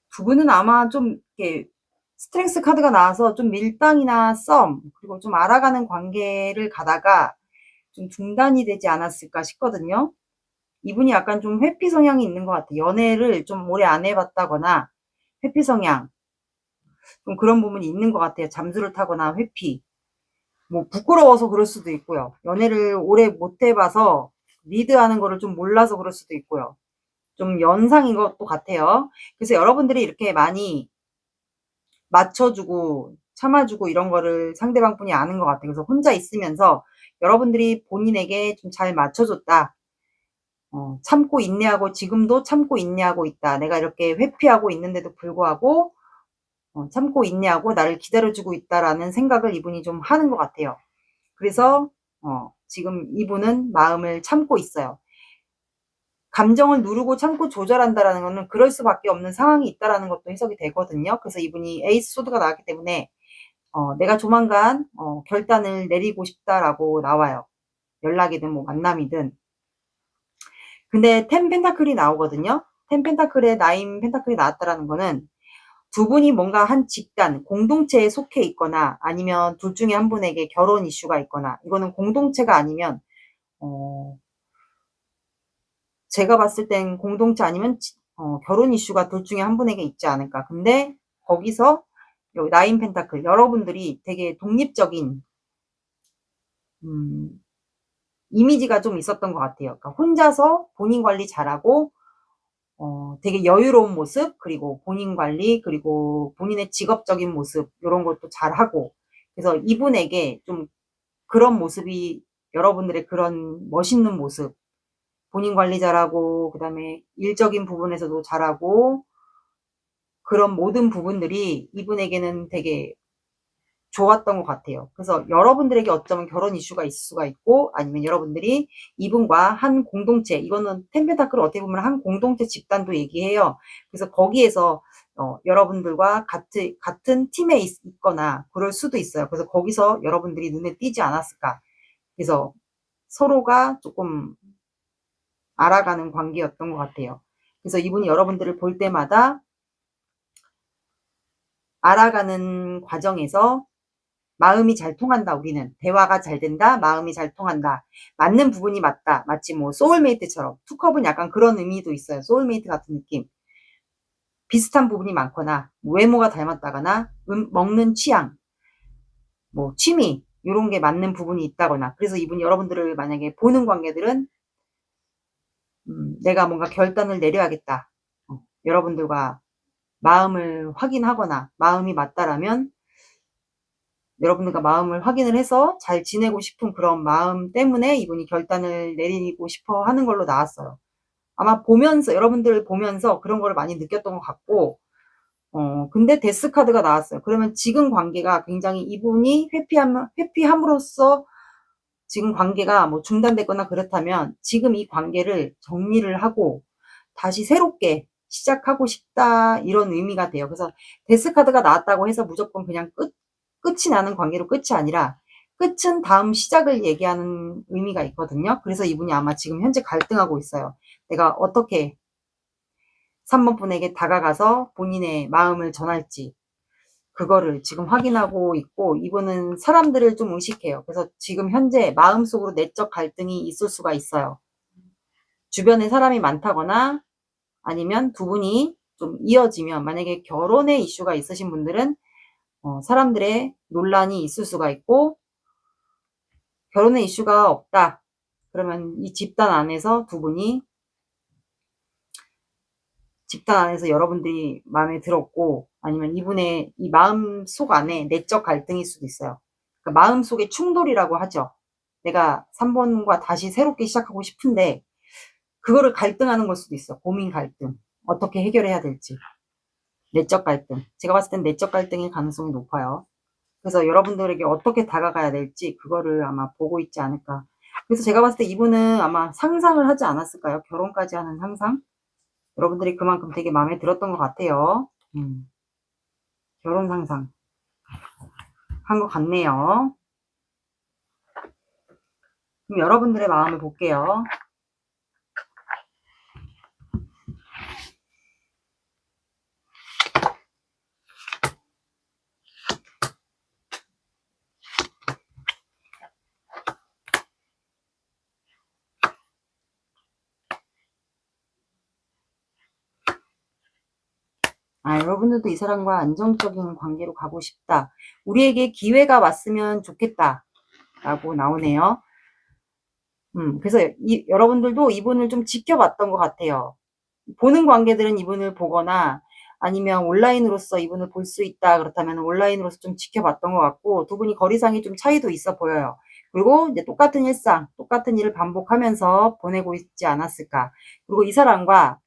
두 분은 아마 좀 이렇게 스트렝스 카드가 나와서 좀 밀당이나 썸, 그리고 좀 알아가는 관계를 가다가 좀 중단이 되지 않았을까 싶거든요. 이분이 약간 좀 회피 성향이 있는 것 같아요. 연애를 좀 오래 안 해봤다거나 회피 성향, 좀 그런 부분이 있는 것 같아요. 잠수를 타거나 회피. 뭐 부끄러워서 그럴 수도 있고요. 연애를 오래 못 해봐서 리드하는 거를 좀 몰라서 그럴 수도 있고요. 좀 연상인 것도 같아요. 그래서 여러분들이 이렇게 많이 맞춰주고 참아주고 이런 거를 상대방 분이 아는 것 같아요. 그래서 혼자 있으면서 여러분들이 본인에게 좀 잘 맞춰줬다. 참고 인내하고 지금도 참고 인내하고 있다. 내가 이렇게 회피하고 있는데도 불구하고 참고 인내하고 나를 기다려주고 있다라는 생각을 이분이 좀 하는 것 같아요. 그래서 지금 이분은 마음을 참고 있어요. 감정을 누르고 참고 조절한다라는 거는 그럴 수밖에 없는 상황이 있다라는 것도 해석이 되거든요. 그래서 이분이 에이스 소드가 나왔기 때문에 내가 조만간 결단을 내리고 싶다라고 나와요. 연락이든 뭐 만남이든. 근데 10 펜타클이 나오거든요. 10 펜타클에 9 펜타클이 나왔다라는 거는 두 분이 뭔가 한 집단, 공동체에 속해 있거나 아니면 둘 중에 한 분에게 결혼 이슈가 있거나, 이거는 공동체가 아니면 제가 봤을 땐 공동체 아니면 결혼 이슈가 둘 중에 한 분에게 있지 않을까. 근데 거기서 여기 9 펜타클, 여러분들이 되게 독립적인 이미지가 좀 있었던 것 같아요. 그러니까 혼자서 본인 관리 잘하고 되게 여유로운 모습, 그리고 본인 관리, 그리고 본인의 직업적인 모습, 이런 것도 잘하고, 그래서 이분에게 좀 그런 모습이, 여러분들의 그런 멋있는 모습, 본인 관리 잘하고 그다음에 일적인 부분에서도 잘하고, 그런 모든 부분들이 이분에게는 되게 좋았던 것 같아요. 그래서 여러분들에게 어쩌면 결혼 이슈가 있을 수가 있고, 아니면 여러분들이 이분과 한 공동체, 이거는 템펜타클을 어떻게 보면 한 공동체 집단도 얘기해요. 그래서 거기에서 여러분들과 같은 팀에 있거나 그럴 수도 있어요. 그래서 거기서 여러분들이 눈에 띄지 않았을까. 그래서 서로가 조금 알아가는 관계였던 것 같아요. 그래서 이분이 여러분들을 볼 때마다 알아가는 과정에서 마음이 잘 통한다. 우리는 대화가 잘 된다. 마음이 잘 통한다. 맞는 부분이 맞다. 마치 뭐 소울메이트처럼. 투컵은 약간 그런 의미도 있어요. 소울메이트 같은 느낌. 비슷한 부분이 많거나 외모가 닮았다거나 먹는 취향, 뭐 취미 이런 게 맞는 부분이 있다거나. 그래서 이분이 여러분들을 만약에 보는 관계들은 내가 뭔가 결단을 내려야겠다. 여러분들과 마음을 확인하거나 마음이 맞다라면 여러분들과 마음을 확인을 해서 잘 지내고 싶은 그런 마음 때문에 이분이 결단을 내리고 싶어 하는 걸로 나왔어요. 아마 보면서 여러분들 보면서 그런 거를 많이 느꼈던 것 같고 근데 데스 카드가 나왔어요. 그러면 지금 관계가 굉장히 이분이 회피함으로써 지금 관계가 뭐 중단됐거나 그렇다면 지금 이 관계를 정리를 하고 다시 새롭게 시작하고 싶다 이런 의미가 돼요. 그래서 데스 카드가 나왔다고 해서 무조건 그냥 끝이 나는 관계로 끝이 아니라 끝은 다음 시작을 얘기하는 의미가 있거든요. 그래서 이분이 아마 지금 현재 갈등하고 있어요. 내가 어떻게 3번 분에게 다가가서 본인의 마음을 전할지 그거를 지금 확인하고 있고 이분은 사람들을 좀 의식해요. 그래서 지금 현재 마음속으로 내적 갈등이 있을 수가 있어요. 주변에 사람이 많다거나 아니면 두 분이 좀 이어지면 만약에 결혼의 이슈가 있으신 분들은 사람들의 논란이 있을 수가 있고 결혼의 이슈가 없다. 그러면 이 집단 안에서 두 분이 집단 안에서 여러분들이 마음에 들었고 아니면 이분의 이 마음속 안에 내적 갈등일 수도 있어요. 그러니까 마음속의 충돌이라고 하죠. 내가 3번과 다시 새롭게 시작하고 싶은데 그거를 갈등하는 걸 수도 있어. 고민 갈등. 어떻게 해결해야 될지. 내적 갈등. 제가 봤을 땐 내적 갈등일 가능성이 높아요. 그래서 여러분들에게 어떻게 다가가야 될지 그거를 아마 보고 있지 않을까. 그래서 제가 봤을 때 이분은 아마 상상을 하지 않았을까요? 결혼까지 하는 상상? 여러분들이 그만큼 되게 마음에 들었던 것 같아요. 결혼 상상 한 것 같네요. 그럼 여러분들의 마음을 볼게요. 여러분들도 이 사람과 안정적인 관계로 가고 싶다. 우리에게 기회가 왔으면 좋겠다. 라고 나오네요. 그래서 여러분들도 이분을 좀 지켜봤던 것 같아요. 보는 관계들은 이분을 보거나 아니면 온라인으로서 이분을 볼 수 있다. 그렇다면 온라인으로서 좀 지켜봤던 것 같고 두 분이 거리상이 좀 차이도 있어 보여요. 그리고 이제 똑같은 일상, 똑같은 일을 반복하면서 보내고 있지 않았을까. 그리고 이 사람과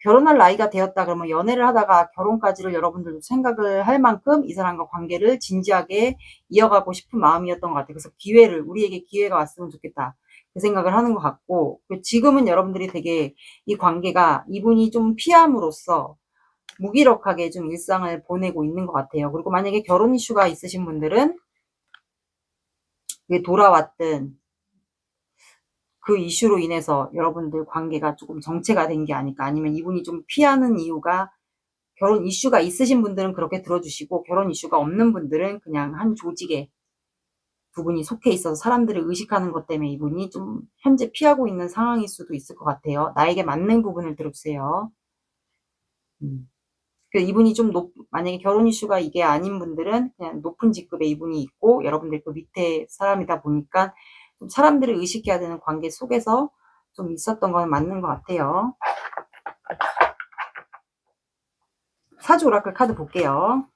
결혼할 나이가 되었다 그러면 연애를 하다가 결혼까지를 여러분들도 생각을 할 만큼 이 사람과 관계를 진지하게 이어가고 싶은 마음이었던 것 같아요. 그래서 우리에게 기회가 왔으면 좋겠다. 그 생각을 하는 것 같고, 지금은 여러분들이 되게 이 관계가 이분이 좀 피함으로써 무기력하게 좀 일상을 보내고 있는 것 같아요. 그리고 만약에 결혼 이슈가 있으신 분들은 돌아왔든 그 이슈로 인해서 여러분들 관계가 조금 정체가 된 게 아닐까. 아니면 이분이 좀 피하는 이유가 결혼 이슈가 있으신 분들은 그렇게 들어주시고 결혼 이슈가 없는 분들은 그냥 한 조직에 두 분이 속해 있어서 사람들을 의식하는 것 때문에 이분이 좀 현재 피하고 있는 상황일 수도 있을 것 같아요. 나에게 맞는 부분을 들어주세요. 이분이 좀 만약에 결혼 이슈가 이게 아닌 분들은 그냥 높은 직급에 이분이 있고 여러분들 그 밑에 사람이다 보니까 좀 사람들을 의식해야 되는 관계 속에서 좀 있었던 건 맞는 것 같아요. 사주 오라클 카드 볼게요.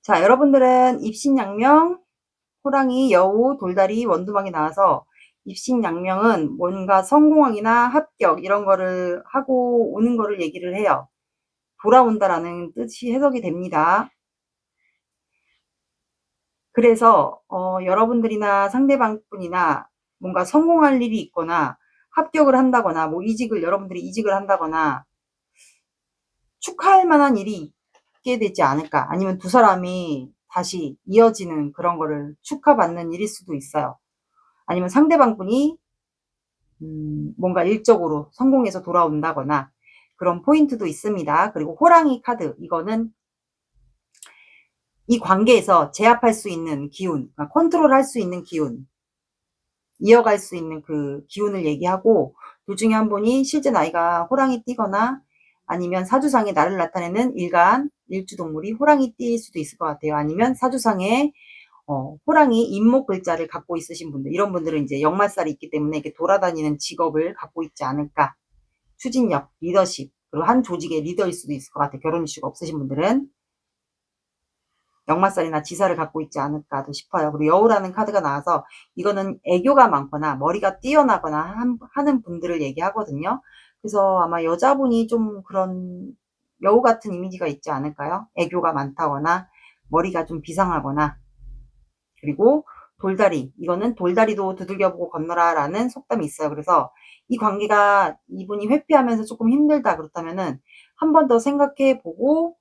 자, 여러분들은 입신양명, 호랑이, 여우, 돌다리, 원두막이 나와서 입신양명은 뭔가 성공학이나 합격 이런 거를 하고 오는 거를 얘기를 해요. 돌아온다라는 뜻이 해석이 됩니다. 그래서 여러분들이나 상대방분이나 뭔가 성공할 일이 있거나 합격을 한다거나 뭐 여러분들이 이직을 한다거나 축하할 만한 일이 있게 되지 않을까, 아니면 두 사람이 다시 이어지는 그런 거를 축하받는 일일 수도 있어요. 아니면 상대방분이 뭔가 일적으로 성공해서 돌아온다거나 그런 포인트도 있습니다. 그리고 호랑이 카드, 이거는 이 관계에서 제압할 수 있는 기운, 그러니까 컨트롤할 수 있는 기운, 이어갈 수 있는 그 기운을 얘기하고, 둘 중에 한 분이 실제 나이가 호랑이 띠거나 아니면 사주상에 나를 나타내는 일주동물이 호랑이 띠일 수도 있을 것 같아요. 아니면 사주상에 호랑이 임목 글자를 갖고 있으신 분들, 이런 분들은 이제 역마살이 있기 때문에 이렇게 돌아다니는 직업을 갖고 있지 않을까. 추진력, 리더십, 그리고 한 조직의 리더일 수도 있을 것 같아요. 결혼 이슈가 없으신 분들은 역마살이나 지사를 갖고 있지 않을까도 싶어요. 그리고 여우라는 카드가 나와서 이거는 애교가 많거나 머리가 뛰어나거나 하는 분들을 얘기하거든요. 그래서 아마 여자분이 좀 그런 여우 같은 이미지가 있지 않을까요? 애교가 많다거나 머리가 좀 비상하거나. 그리고 돌다리, 이거는 돌다리도 두들겨보고 건너라 라는 속담이 있어요. 그래서 이 관계가 이분이 회피하면서 조금 힘들다 그렇다면은 한 번 더 생각해보고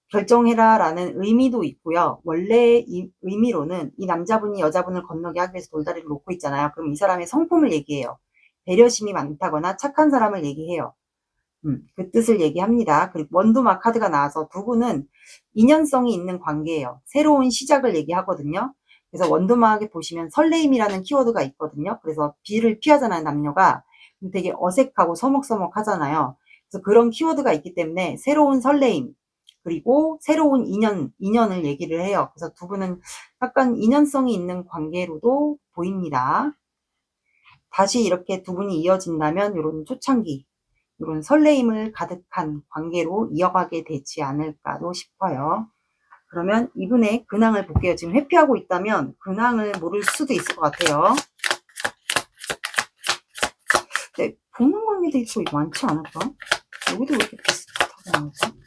결정해라 라는 의미도 있고요. 원래 이 의미로는 이 남자분이 여자분을 건너게 하기 위해서 돌다리를 놓고 있잖아요. 그럼 이 사람의 성품을 얘기해요. 배려심이 많다거나 착한 사람을 얘기해요. 그 뜻을 얘기합니다. 그리고 원두막 카드가 나와서 두 분은 인연성이 있는 관계예요. 새로운 시작을 얘기하거든요. 그래서 원두막에 보시면 설레임이라는 키워드가 있거든요. 그래서 비를 피하잖아요, 남녀가. 되게 어색하고 서먹서먹 하잖아요. 그래서 그런 키워드가 있기 때문에 새로운 설레임, 그리고 새로운 인연을 얘기를 해요. 그래서 두 분은 약간 인연성이 있는 관계로도 보입니다. 다시 이렇게 두 분이 이어진다면 이런 초창기, 이런 설레임을 가득한 관계로 이어가게 되지 않을까도 싶어요. 그러면 이분의 근황을 볼게요. 지금 회피하고 있다면 근황을 모를 수도 있을 것 같아요. 네, 보는 관계도 있고 많지 않을까? 여기도 왜 이렇게 비슷하게 나오지?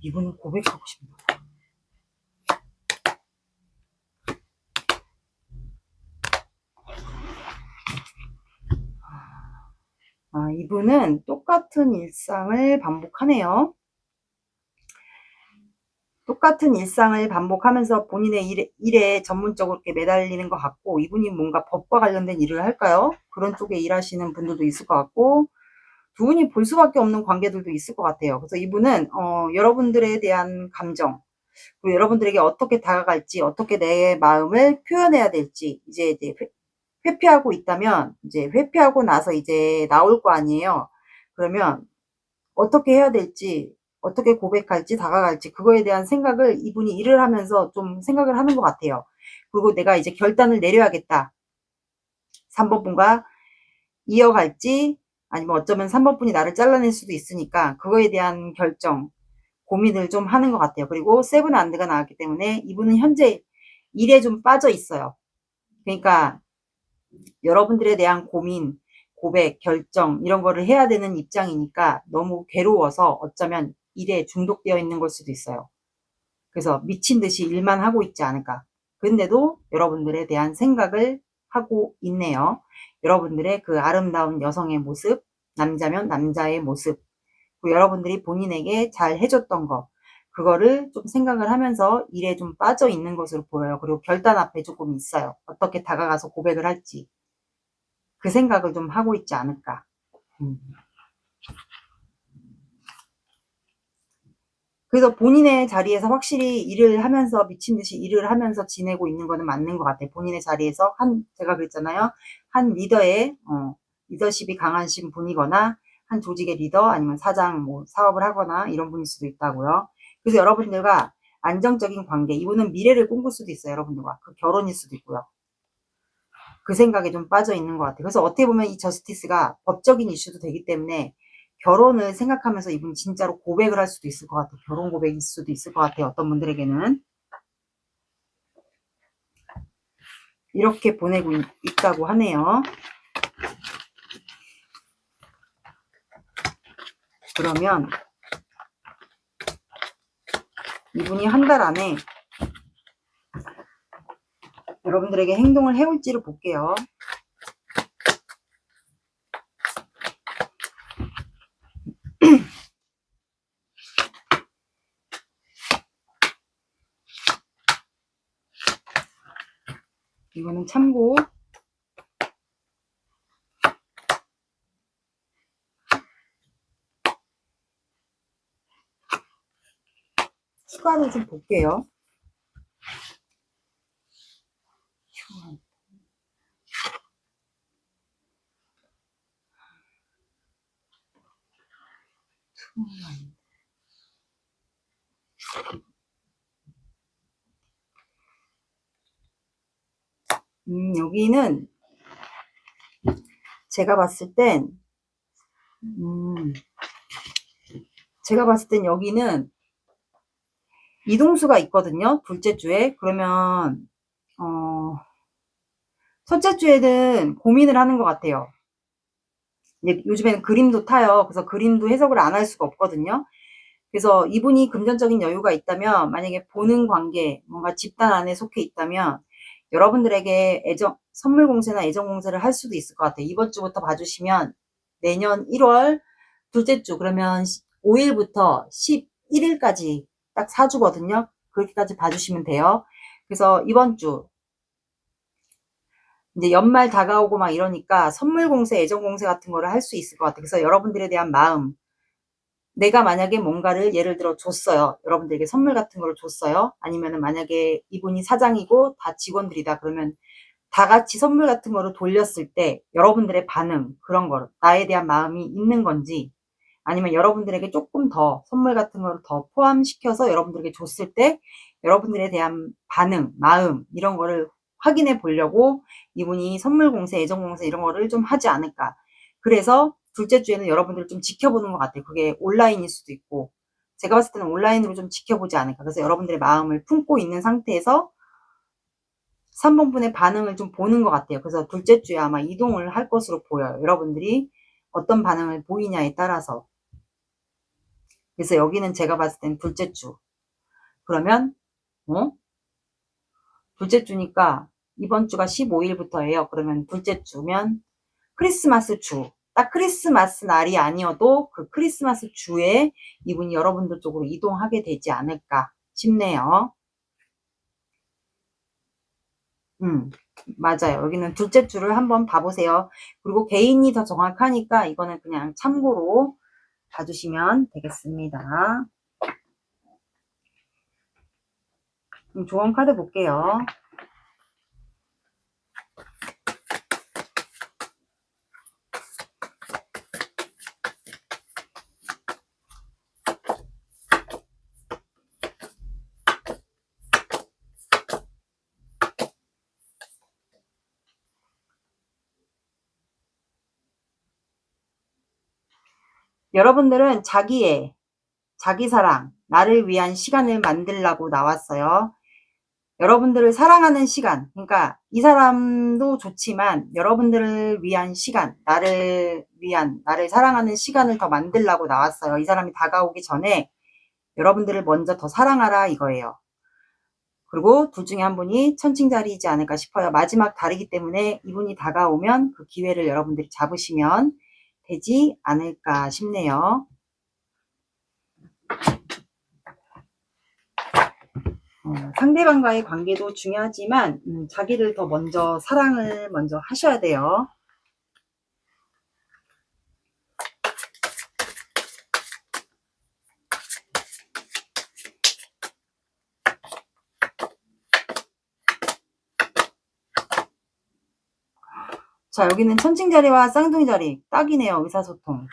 이분은 고백하고 싶나? 이분은 똑같은 일상을 반복하네요. 똑같은 일상을 반복하면서 본인의 일에 전문적으로 이렇게 매달리는 것 같고, 이분이 뭔가 법과 관련된 일을 할까요? 그런 쪽에 일하시는 분들도 있을 것 같고, 두 분이 볼 수밖에 없는 관계들도 있을 것 같아요. 그래서 이분은 여러분들에 대한 감정, 그리고 여러분들에게 어떻게 다가갈지, 어떻게 내 마음을 표현해야 될지, 이제 회피하고 있다면 이제 회피하고 나서 이제 나올 거 아니에요. 그러면 어떻게 해야 될지, 어떻게 고백할지, 다가갈지, 그거에 대한 생각을 이분이 일을 하면서 좀 생각을 하는 것 같아요. 그리고 내가 이제 결단을 내려야겠다. 3번 분과 이어갈지, 아니면 어쩌면 3번 분이 나를 잘라낼 수도 있으니까 그거에 대한 결정, 고민을 좀 하는 것 같아요. 그리고 세븐 안드가 나왔기 때문에 이분은 현재 일에 좀 빠져 있어요. 그러니까 여러분들에 대한 고민, 고백, 결정 이런 거를 해야 되는 입장이니까 너무 괴로워서 어쩌면 일에 중독되어 있는 걸 수도 있어요. 그래서 미친 듯이 일만 하고 있지 않을까. 근데도 여러분들에 대한 생각을 하고 있네요. 여러분들의 그 아름다운 여성의 모습, 남자면 남자의 모습, 그리고 여러분들이 본인에게 잘 해줬던 거, 그거를 좀 생각을 하면서 일에 좀 빠져 있는 것으로 보여요. 그리고 결단 앞에 조금 있어요. 어떻게 다가가서 고백을 할지. 그 생각을 좀 하고 있지 않을까. 그래서 본인의 자리에서 확실히 일을 하면서 미친 듯이 일을 하면서 지내고 있는 거는 맞는 것 같아요. 본인의 자리에서 제가 그랬잖아요. 한 리더의 리더십이 강하신 분이거나 한 조직의 리더 아니면 사장, 뭐 사업을 하거나 이런 분일 수도 있다고요. 그래서 여러분들과 안정적인 관계, 이분은 미래를 꿈꿀 수도 있어요. 여러분들과 그 결혼일 수도 있고요. 그 생각에 좀 빠져 있는 것 같아요. 그래서 어떻게 보면 이 저스티스가 법적인 이슈도 되기 때문에 결혼을 생각하면서 이분이 진짜로 고백을 할 수도 있을 것 같아요. 결혼 고백일 수도 있을 것 같아요. 어떤 분들에게는. 이렇게 보내고 있다고 하네요. 그러면 이분이 한 달 안에 여러분들에게 행동을 해올지를 볼게요. 이거는 참고. 추가로 좀 볼게요. 여기는 제가 봤을 땐 여기는 이동수가 있거든요. 둘째 주에. 그러면 첫째 주에는 고민을 하는 것 같아요. 요즘에는 그림도 타요. 그래서 그림도 해석을 안 할 수가 없거든요. 그래서 이분이 금전적인 여유가 있다면, 만약에 보는 관계, 뭔가 집단 안에 속해 있다면 여러분들에게 선물 공세나 애정 공세를 할 수도 있을 것 같아요. 이번 주부터 봐주시면 내년 1월 둘째 주, 그러면 5일부터 11일까지 딱 4주거든요. 그렇게까지 봐주시면 돼요. 그래서 이번 주 이제 연말 다가오고 막 이러니까 선물 공세, 애정 공세 같은 거를 할 수 있을 것 같아요. 그래서 여러분들에 대한 마음, 내가 만약에 뭔가를 예를 들어 줬어요. 여러분들에게 선물 같은 거를 줬어요. 아니면은 만약에 이분이 사장이고 다 직원들이다. 그러면 다 같이 선물 같은 거를 돌렸을 때 여러분들의 반응, 그런 거를, 나에 대한 마음이 있는 건지, 아니면 여러분들에게 조금 더 선물 같은 거를 더 포함시켜서 여러분들에게 줬을 때 여러분들에 대한 반응, 마음, 이런 거를 확인해 보려고 이분이 선물 공세, 애정 공세 이런 거를 좀 하지 않을까. 그래서 둘째 주에는 여러분들을 좀 지켜보는 것 같아요. 그게 온라인일 수도 있고, 제가 봤을 때는 온라인으로 좀 지켜보지 않을까. 그래서 여러분들의 마음을 품고 있는 상태에서 3번분의 반응을 좀 보는 것 같아요. 그래서 둘째 주에 아마 이동을 할 것으로 보여요. 여러분들이 어떤 반응을 보이냐에 따라서. 그래서 여기는 제가 봤을 땐 둘째 주. 그러면 둘째 주니까 이번 주가 15일부터예요. 그러면 둘째 주면 크리스마스 주. 딱 크리스마스 날이 아니어도 그 크리스마스 주에 이분이 여러분들 쪽으로 이동하게 되지 않을까 싶네요. 맞아요. 여기는 둘째 주를 한번 봐보세요. 그리고 개인이 더 정확하니까 이거는 그냥 참고로 봐주시면 되겠습니다. 그럼 조언 카드 볼게요. 여러분들은 자기 사랑, 나를 위한 시간을 만들라고 나왔어요. 여러분들을 사랑하는 시간, 그러니까 이 사람도 좋지만 여러분들을 위한 시간, 나를 사랑하는 시간을 더 만들라고 나왔어요. 이 사람이 다가오기 전에 여러분들을 먼저 더 사랑하라 이거예요. 그리고 둘 중에 한 분이 천칭자리이지 않을까 싶어요. 마지막 달이기 때문에 이분이 다가오면 그 기회를 여러분들이 잡으시면 되지 않을까 싶네요. 상대방과의 관계도 중요하지만 자기를 더 먼저 사랑을 먼저 하셔야 돼요. 자, 여기는 천칭자리와 쌍둥이자리 딱이네요. 의사소통.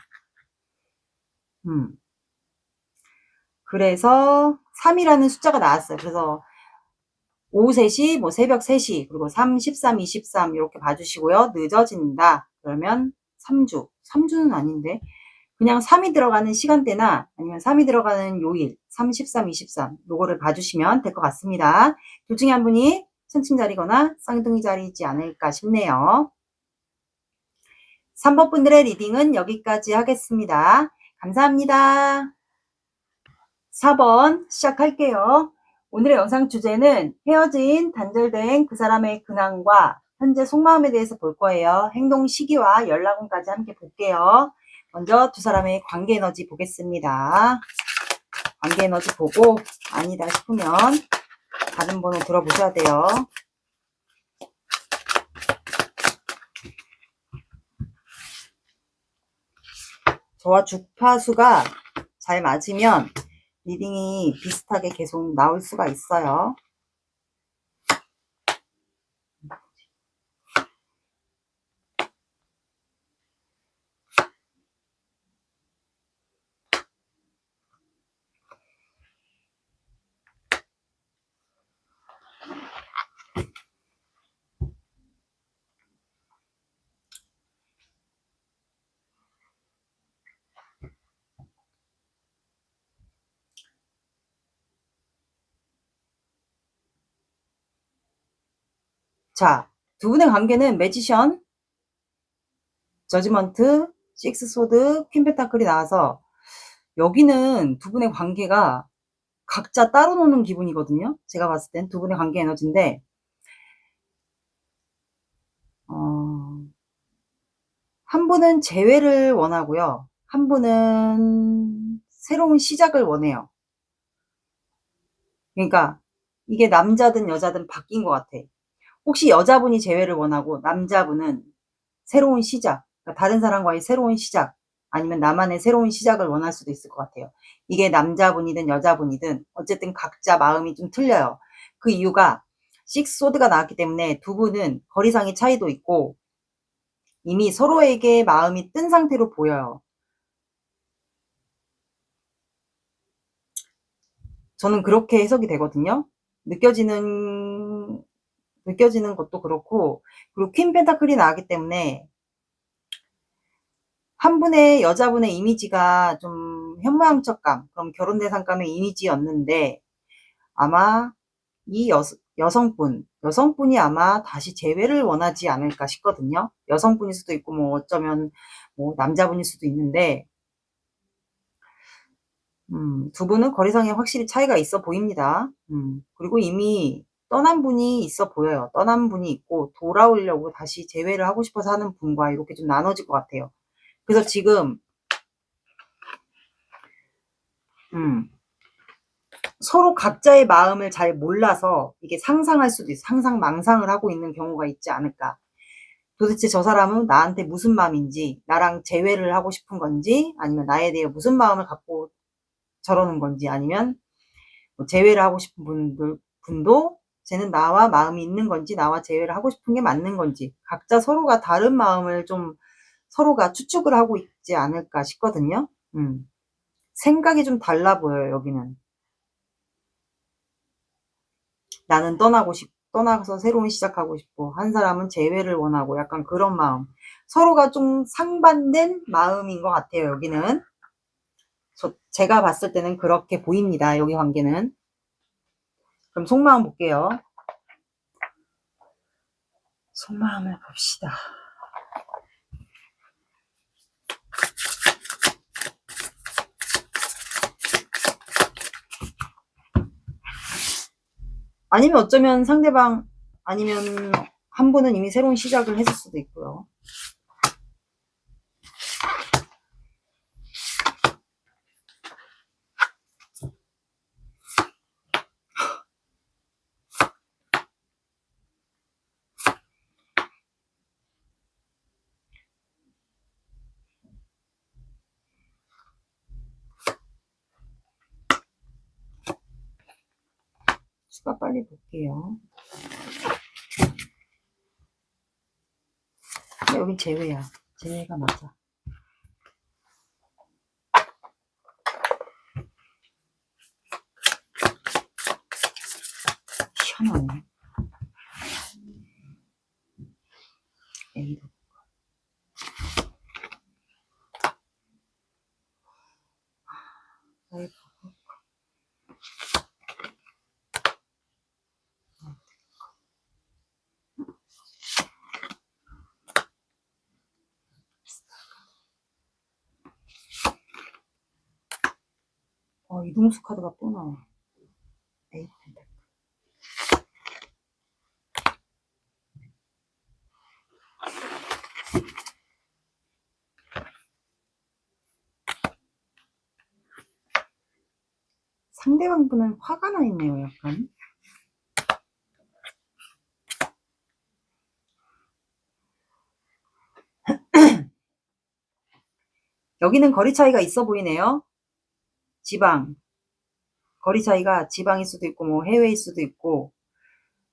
그래서 3이라는 숫자가 나왔어요. 그래서 오후 3시, 뭐 새벽 3시, 그리고 3, 13, 23 이렇게 봐주시고요. 늦어진다. 그러면 3주. 3주는 아닌데. 그냥 3이 들어가는 시간대나 아니면 3이 들어가는 요일, 3, 13, 23 요거를 봐주시면 될 것 같습니다. 둘 중에 한 분이 천칭 자리거나 쌍둥이 자리이지 않을까 싶네요. 3번 분들의 리딩은 여기까지 하겠습니다. 감사합니다. 4번 시작할게요. 오늘의 영상 주제는 헤어진, 단절된 그 사람의 근황과 현재 속마음에 대해서 볼 거예요. 행동 시기와 연락운까지 함께 볼게요. 먼저 두 사람의 관계 에너지 보겠습니다. 관계 에너지 보고 아니다 싶으면 다른 번호 들어보셔야 돼요. 저와 주파수가 잘 맞으면 리딩이 비슷하게 계속 나올 수가 있어요. 자, 두 분의 관계는 매지션, 저지먼트, 식스 소드, 퀸 펜타클이 나와서 여기는 두 분의 관계가 각자 따로 노는 기분이거든요. 제가 봤을 땐 두 분의 관계 에너지인데 한 분은 재회를 원하고요. 한 분은 새로운 시작을 원해요. 그러니까 이게 남자든 여자든 바뀐 것 같아. 혹시 여자분이 재회를 원하고 남자분은 새로운 시작, 그러니까 다른 사람과의 새로운 시작, 아니면 나만의 새로운 시작을 원할 수도 있을 것 같아요. 이게 남자분이든 여자분이든 어쨌든 각자 마음이 좀 틀려요. 그 이유가 식스 소드가 나왔기 때문에 두 분은 거리상의 차이도 있고 이미 서로에게 마음이 뜬 상태로 보여요. 저는 그렇게 해석이 되거든요. 느껴지는 것도 그렇고, 그리고 퀸 펜타클이 나왔기 때문에 한 분의 여자분의 이미지가 좀 현모양처감, 그럼 결혼 대상감의 이미지였는데 아마 이 여성분이 아마 다시 재회를 원하지 않을까 싶거든요. 여성분일 수도 있고 뭐 어쩌면 뭐 남자분일 수도 있는데 두 분은 거리상에 확실히 차이가 있어 보입니다. 그리고 이미 떠난 분이 있어 보여요. 떠난 분이 있고 돌아오려고 다시 재회를 하고 싶어서 하는 분과 이렇게 좀 나눠질 것 같아요. 그래서 지금 서로 각자의 마음을 잘 몰라서 이게 상상할 수도 있어. 상상망상을 하고 있는 경우가 있지 않을까. 도대체 저 사람은 나한테 무슨 마음인지, 나랑 재회를 하고 싶은 건지, 아니면 나에 대해 무슨 마음을 갖고 저러는 건지, 아니면 뭐 재회를 하고 싶은 분도 쟤는 나와 마음이 있는 건지, 나와 재회를 하고 싶은 게 맞는 건지, 각자 서로가 다른 마음을 좀 서로가 추측을 하고 있지 않을까 싶거든요. 생각이 좀 달라 보여요, 여기는. 나는 떠나서 새로운 시작하고 싶고, 한 사람은 재회를 원하고, 약간 그런 마음. 서로가 좀 상반된 마음인 것 같아요, 여기는. 제가 봤을 때는 그렇게 보입니다, 여기 관계는. 그럼 속마음 볼게요. 속마음을 봅시다. 아니면 어쩌면 상대방, 아니면 한 분은 이미 새로운 시작을 했을 수도 있고요. 수가 빨리 볼게요. 여긴 재회야. 재회가 맞아. 하나네. A도. 이동수 카드가 또 나와. A 펜타클. 상대방 분은 화가 나 있네요, 약간. 여기는 거리 차이가 있어 보이네요. 지방. 거리 차이가 지방일 수도 있고, 뭐 해외일 수도 있고,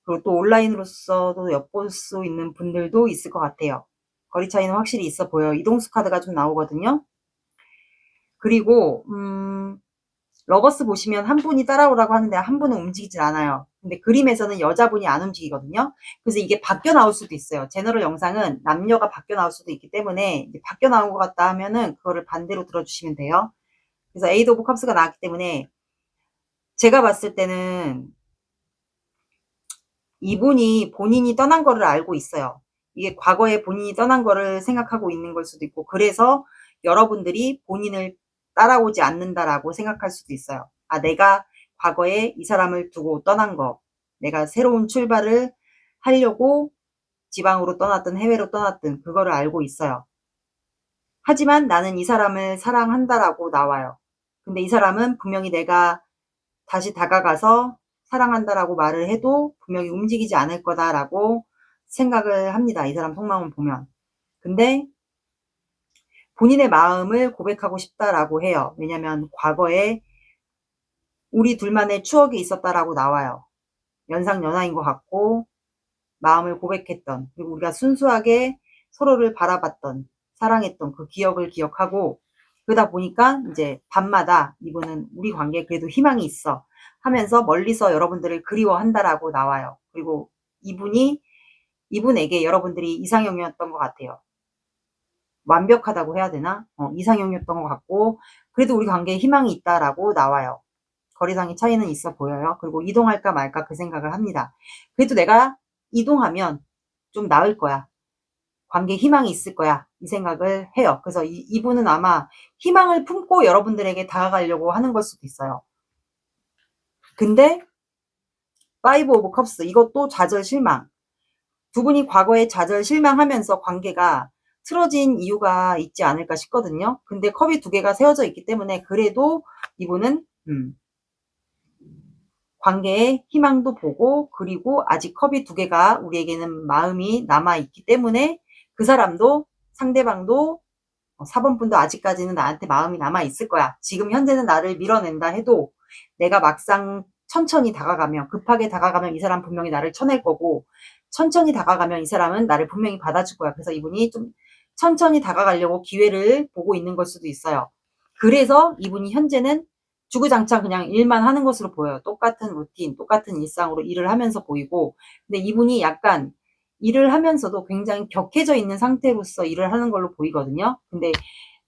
그리고 또 온라인으로서도 엿볼 수 있는 분들도 있을 것 같아요. 거리 차이는 확실히 있어 보여요. 이동수 카드가 좀 나오거든요. 그리고, 러버스 보시면 한 분이 따라오라고 하는데 한 분은 움직이질 않아요. 근데 그림에서는 여자분이 안 움직이거든요. 그래서 이게 바뀌어 나올 수도 있어요. 제너럴 영상은 남녀가 바뀌어 나올 수도 있기 때문에 이제 바뀌어 나온 것 같다 하면은 그거를 반대로 들어주시면 돼요. 그래서 에이드 오브 컵스가 나왔기 때문에 제가 봤을 때는 이분이 본인이 떠난 거를 알고 있어요. 이게 과거에 본인이 떠난 거를 생각하고 있는 걸 수도 있고, 그래서 여러분들이 본인을 따라오지 않는다라고 생각할 수도 있어요. 아, 내가 과거에 이 사람을 두고 떠난 거, 내가 새로운 출발을 하려고 지방으로 떠났든 해외로 떠났든 그거를 알고 있어요. 하지만 나는 이 사람을 사랑한다라고 나와요. 근데 이 사람은 분명히 내가 다시 다가가서 사랑한다라고 말을 해도 분명히 움직이지 않을 거다라고 생각을 합니다. 이 사람 속마음을 보면. 근데 본인의 마음을 고백하고 싶다라고 해요. 왜냐면 과거에 우리 둘만의 추억이 있었다라고 나와요. 연상연하인 것 같고 마음을 고백했던, 그리고 우리가 순수하게 서로를 바라봤던, 사랑했던 그 기억을 기억하고, 그러다 보니까 이제 밤마다 이분은 우리 관계에 그래도 희망이 있어 하면서 멀리서 여러분들을 그리워한다라고 나와요. 그리고 이분에게 여러분들이 이상형이었던 것 같아요. 완벽하다고 해야 되나? 이상형이었던 것 같고, 그래도 우리 관계에 희망이 있다라고 나와요. 거리상의 차이는 있어 보여요. 그리고 이동할까 말까 그 생각을 합니다. 그래도 내가 이동하면 좀 나을 거야. 관계에 희망이 있을 거야. 이 생각을 해요. 그래서 이분은 아마 희망을 품고 여러분들에게 다가가려고 하는 걸 수도 있어요. 근데 파이브 오브 컵스, 이것도 좌절 실망. 두 분이 과거에 좌절 실망하면서 관계가 틀어진 이유가 있지 않을까 싶거든요. 근데 컵이 두 개가 세워져 있기 때문에 그래도 이분은 관계에 희망도 보고, 그리고 아직 컵이 두 개가 우리에게는 마음이 남아있기 때문에 그 사람도, 상대방도, 4번 분도 아직까지는 나한테 마음이 남아있을 거야. 지금 현재는 나를 밀어낸다 해도 내가 막상 천천히 다가가면, 급하게 다가가면 이 사람 분명히 나를 쳐낼 거고, 천천히 다가가면 이 사람은 나를 분명히 받아줄 거야. 그래서 이분이 좀 천천히 다가가려고 기회를 보고 있는 걸 수도 있어요. 그래서 이분이 현재는 주구장창 그냥 일만 하는 것으로 보여요. 똑같은 루틴, 똑같은 일상으로 일을 하면서 보이고, 근데 이분이 약간 일을 하면서도 굉장히 격해져 있는 상태로서 일을 하는 걸로 보이거든요. 근데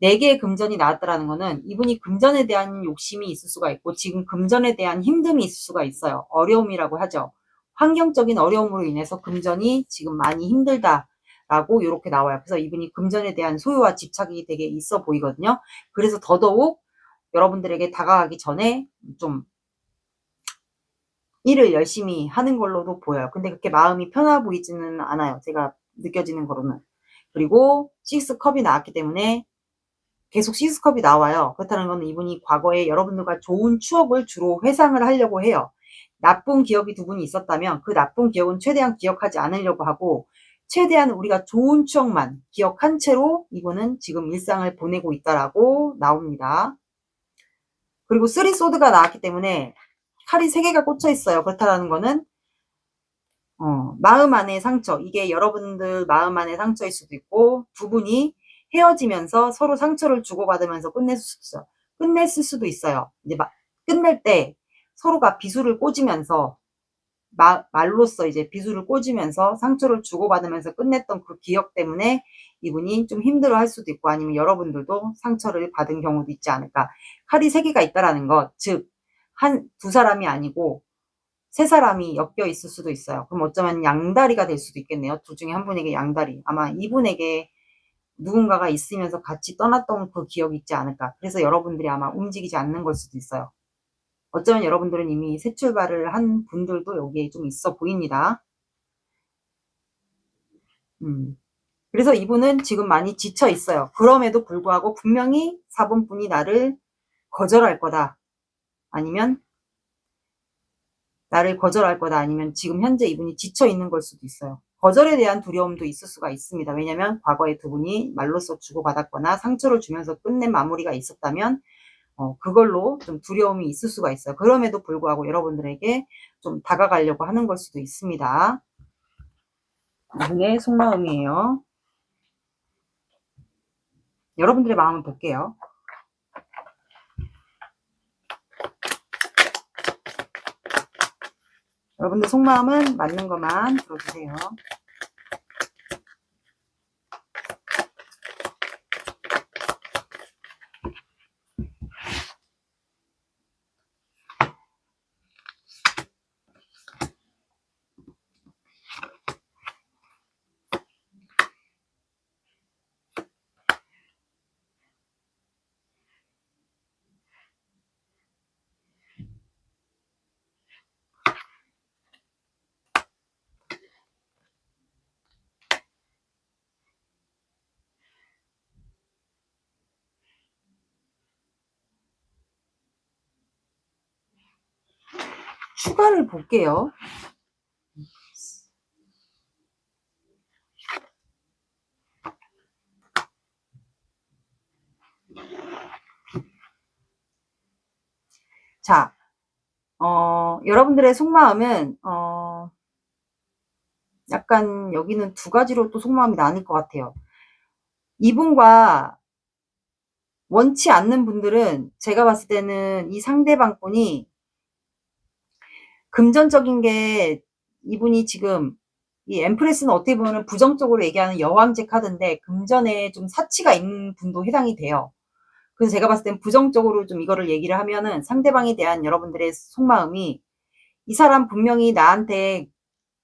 4개의 금전이 나왔다라는 거는 이분이 금전에 대한 욕심이 있을 수가 있고, 지금 금전에 대한 힘듦이 있을 수가 있어요. 어려움이라고 하죠. 환경적인 어려움으로 인해서 금전이 지금 많이 힘들다라고 이렇게 나와요. 그래서 이분이 금전에 대한 소유와 집착이 되게 있어 보이거든요. 그래서 더더욱 여러분들에게 다가가기 전에 좀 일을 열심히 하는 걸로도 보여요. 근데 그렇게 마음이 편해 보이지는 않아요. 제가 느껴지는 거로는. 그리고 식스컵이 나왔기 때문에 계속 식스컵이 나와요. 그렇다는 건 이분이 과거에 여러분들과 좋은 추억을 주로 회상을 하려고 해요. 나쁜 기억이 두 분이 있었다면 그 나쁜 기억은 최대한 기억하지 않으려고 하고, 최대한 우리가 좋은 추억만 기억한 채로 이분은 지금 일상을 보내고 있다라고 나옵니다. 그리고 3 소드가 나왔기 때문에 칼이 3개가 꽂혀 있어요. 그렇다는 거는 마음 안의 상처, 이게 여러분들 마음 안의 상처일 수도 있고, 두 분이 헤어지면서 서로 상처를 주고받으면서 끝냈을 수도 있어요. 이제 끝낼 때 서로가 비수를 꽂으면서 말로써 이제 비수를 꽂으면서 상처를 주고받으면서 끝냈던 그 기억 때문에 이분이 좀 힘들어 할 수도 있고, 아니면 여러분들도 상처를 받은 경우도 있지 않을까. 칼이 3개가 있다라는 것, 즉, 두 사람이 아니고, 3사람이 엮여 있을 수도 있어요. 그럼 어쩌면 양다리가 될 수도 있겠네요. 둘 중에 한 분에게 양다리. 아마 이분에게 누군가가 있으면서 같이 떠났던 그 기억이 있지 않을까. 그래서 여러분들이 아마 움직이지 않는 걸 수도 있어요. 어쩌면 여러분들은 이미 새 출발을 한 분들도 여기에 좀 있어 보입니다. 그래서 이분은 지금 많이 지쳐 있어요. 그럼에도 불구하고 분명히 4번 분이 나를 거절할 거다. 아니면 나를 거절할 거다. 아니면 지금 현재 이분이 지쳐 있는 걸 수도 있어요. 거절에 대한 두려움도 있을 수가 있습니다. 왜냐면 과거에 두 분이 말로써 주고받았거나 상처를 주면서 끝낸 마무리가 있었다면 그걸로 좀 두려움이 있을 수가 있어요. 그럼에도 불구하고 여러분들에게 좀 다가가려고 하는 걸 수도 있습니다. 이분의 속마음이에요. 여러분들의 마음을 볼게요. 여러분들 속마음은 맞는 것만 들어주세요. 추가를 볼게요. 자, 여러분들의 속마음은 약간 여기는 2가지로 또 속마음이 나뉠 것 같아요. 이분과 원치 않는 분들은 제가 봤을 때는 이 상대방 분이 금전적인 게, 이분이 지금 이 엠프레스는 어떻게 보면 부정적으로 얘기하는 여왕제 카드인데 금전에 좀 사치가 있는 분도 해당이 돼요. 그래서 제가 봤을 땐 부정적으로 좀 이거를 얘기를 하면은 상대방에 대한 여러분들의 속마음이, 이 사람 분명히 나한테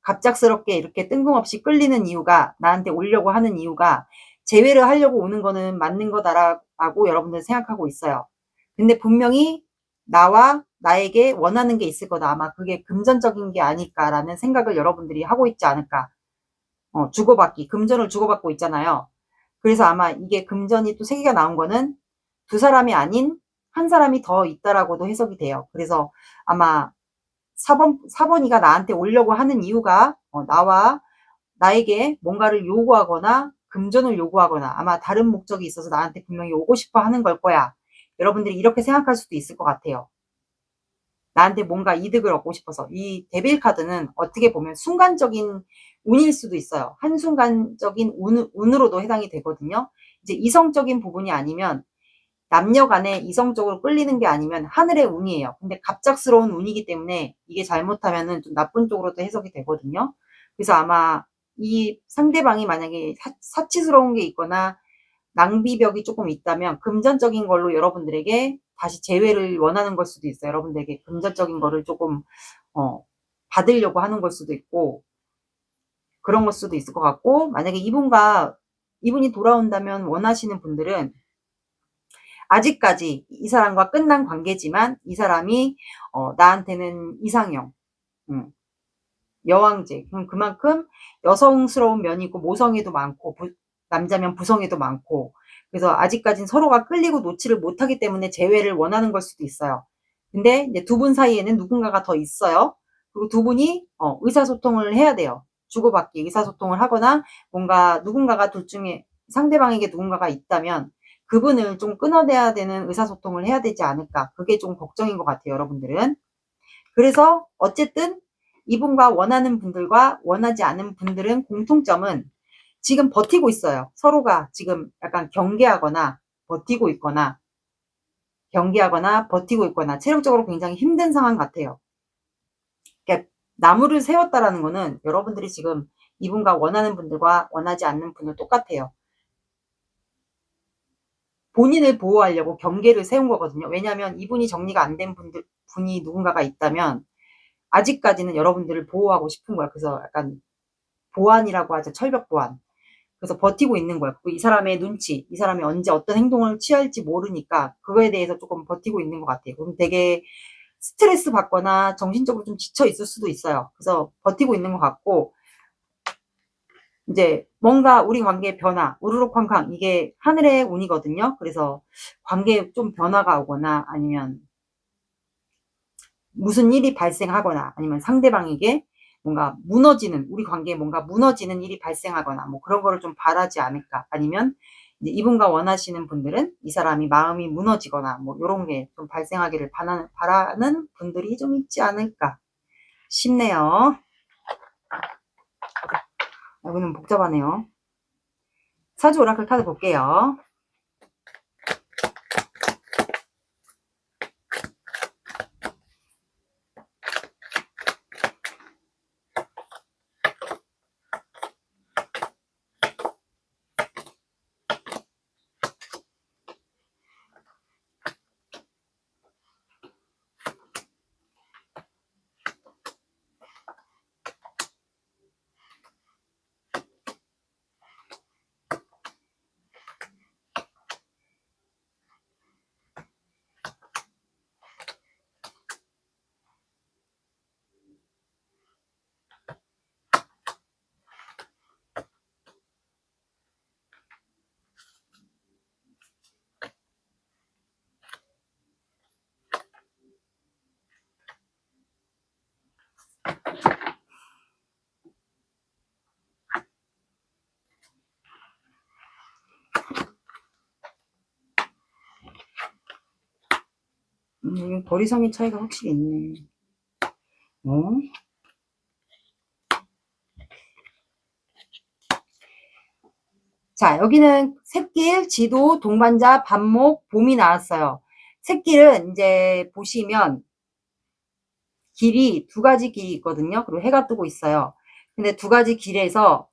갑작스럽게 이렇게 뜬금없이 끌리는 이유가, 나한테 오려고 하는 이유가 재회를 하려고 오는 거는 맞는 거다라고 여러분들 생각하고 있어요. 근데 분명히 나와 나에게 원하는 게 있을 거다. 아마 그게 금전적인 게 아닐까라는 생각을 여러분들이 하고 있지 않을까. 주고받기, 금전을 주고받고 있잖아요. 그래서 아마 이게 금전이 또 3개가 나온 거는 2사람이 아닌 1사람이 더 있다라고도 해석이 돼요. 그래서 아마 4번이가 나한테 오려고 하는 이유가 나와 나에게 뭔가를 요구하거나 금전을 요구하거나 아마 다른 목적이 있어서 나한테 분명히 오고 싶어 하는 걸 거야. 여러분들이 이렇게 생각할 수도 있을 것 같아요. 나한테 뭔가 이득을 얻고 싶어서. 이 데빌 카드는 어떻게 보면 순간적인 운일 수도 있어요. 한순간적인 운으로도 해당이 되거든요. 이제 이성적인 부분이 아니면, 남녀 간에 이성적으로 끌리는 게 아니면 하늘의 운이에요. 근데 갑작스러운 운이기 때문에 이게 잘못하면은 좀 나쁜 쪽으로도 해석이 되거든요. 그래서 아마 이 상대방이 만약에 사치스러운 게 있거나 낭비벽이 조금 있다면 금전적인 걸로 여러분들에게 다시 재회를 원하는 걸 수도 있어요. 여러분들에게 금전적인 거를 조금 받으려고 하는 걸 수도 있고, 그런 걸 수도 있을 것 같고, 만약에 이분이 돌아온다면 원하시는 분들은 아직까지 이 사람과 끝난 관계지만 이 사람이 나한테는 이상형, 여왕제, 그만큼 여성스러운 면이 있고 모성애도 많고 남자면 부성애도 많고, 그래서 아직까진 서로가 끌리고 놓지를 못하기 때문에 재회를 원하는 걸 수도 있어요. 근데 이제 2분 사이에는 누군가가 더 있어요. 그리고 2분이 의사소통을 해야 돼요. 주고받기 의사소통을 하거나 뭔가 누군가가 둘 중에 상대방에게 누군가가 있다면 그분을 좀 끊어내야 되는 의사소통을 해야 되지 않을까. 그게 좀 걱정인 것 같아요, 여러분들은. 그래서 어쨌든 이분과 원하는 분들과 원하지 않은 분들은 공통점은 지금 버티고 있어요. 서로가 지금 약간 경계하거나 버티고 있거나 체력적으로 굉장히 힘든 상황 같아요. 그러니까 나무를 세웠다라는 거는 여러분들이 지금 이분과 원하는 분들과 원하지 않는 분들 똑같아요. 본인을 보호하려고 경계를 세운 거거든요. 왜냐하면 이분이 정리가 안 된 분이 누군가가 있다면 아직까지는 여러분들을 보호하고 싶은 거야. 그래서 약간 보안이라고 하죠. 철벽 보안. 그래서 버티고 있는 거야. 이 사람의 눈치, 이 사람이 언제 어떤 행동을 취할지 모르니까 그거에 대해서 조금 버티고 있는 것 같아요. 그럼 되게 스트레스 받거나 정신적으로 좀 지쳐 있을 수도 있어요. 그래서 버티고 있는 것 같고, 이제 뭔가 우리 관계의 변화, 우르르쾅쾅, 이게 하늘의 운이거든요. 그래서 관계에 좀 변화가 오거나 아니면 무슨 일이 발생하거나 아니면 상대방에게 뭔가 무너지는, 우리 관계에 뭔가 무너지는 일이 발생하거나 뭐 그런 거를 좀 바라지 않을까. 아니면 이제 이분과 원하시는 분들은 이 사람이 마음이 무너지거나 뭐 이런 게 좀 발생하기를 바라는 분들이 좀 있지 않을까 싶네요. 여기는 복잡하네요. 사주 오라클 카드 볼게요. 거리상의 차이가 확실히 있네. 어? 자, 여기는 샛길, 지도, 동반자, 반목, 봄이 나왔어요. 샛길은 이제 보시면 길이 두 가지 길이 있거든요. 그리고 해가 뜨고 있어요. 근데 두 가지 길에서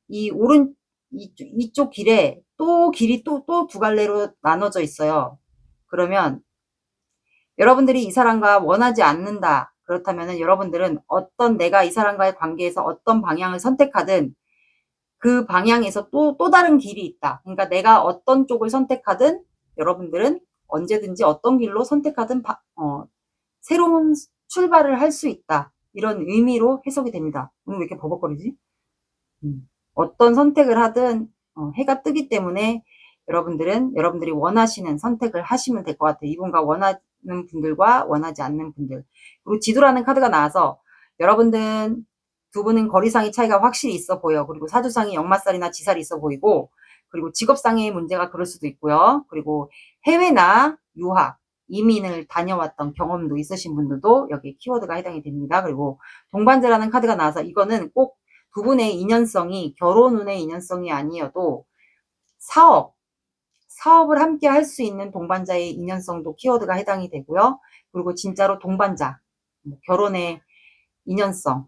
이쪽 길에 또 길이 또 두 갈래로 나눠져 있어요. 그러면 여러분들이 이 사람과 원하지 않는다. 그렇다면은 여러분들은 내가 이 사람과의 관계에서 어떤 방향을 선택하든 그 방향에서 또 다른 길이 있다. 그러니까 내가 어떤 쪽을 선택하든 여러분들은 언제든지 어떤 길로 선택하든 새로운 출발을 할 수 있다. 이런 의미로 해석이 됩니다. 오늘 왜 이렇게 버벅거리지? 어떤 선택을 하든 해가 뜨기 때문에 여러분들이 원하시는 선택을 하시면 될 것 같아요. 이분과 원하는 분들과 원하지 않는 분들. 그리고 지도라는 카드가 나와서 여러분들 두 분은 거리상의 차이가 확실히 있어 보여. 그리고 사주상이 역마살이나 지살이 있어 보이고, 그리고 직업상의 문제가 그럴 수도 있고요. 그리고 해외나 유학, 이민을 다녀왔던 경험도 있으신 분들도 여기 키워드가 해당이 됩니다. 그리고 동반자라는 카드가 나와서 이거는 꼭 두 분의 인연성이 결혼 운의 인연성이 아니어도 사업을 함께 할 수 있는 동반자의 인연성도 키워드가 해당이 되고요. 그리고 진짜로 동반자, 결혼의 인연성,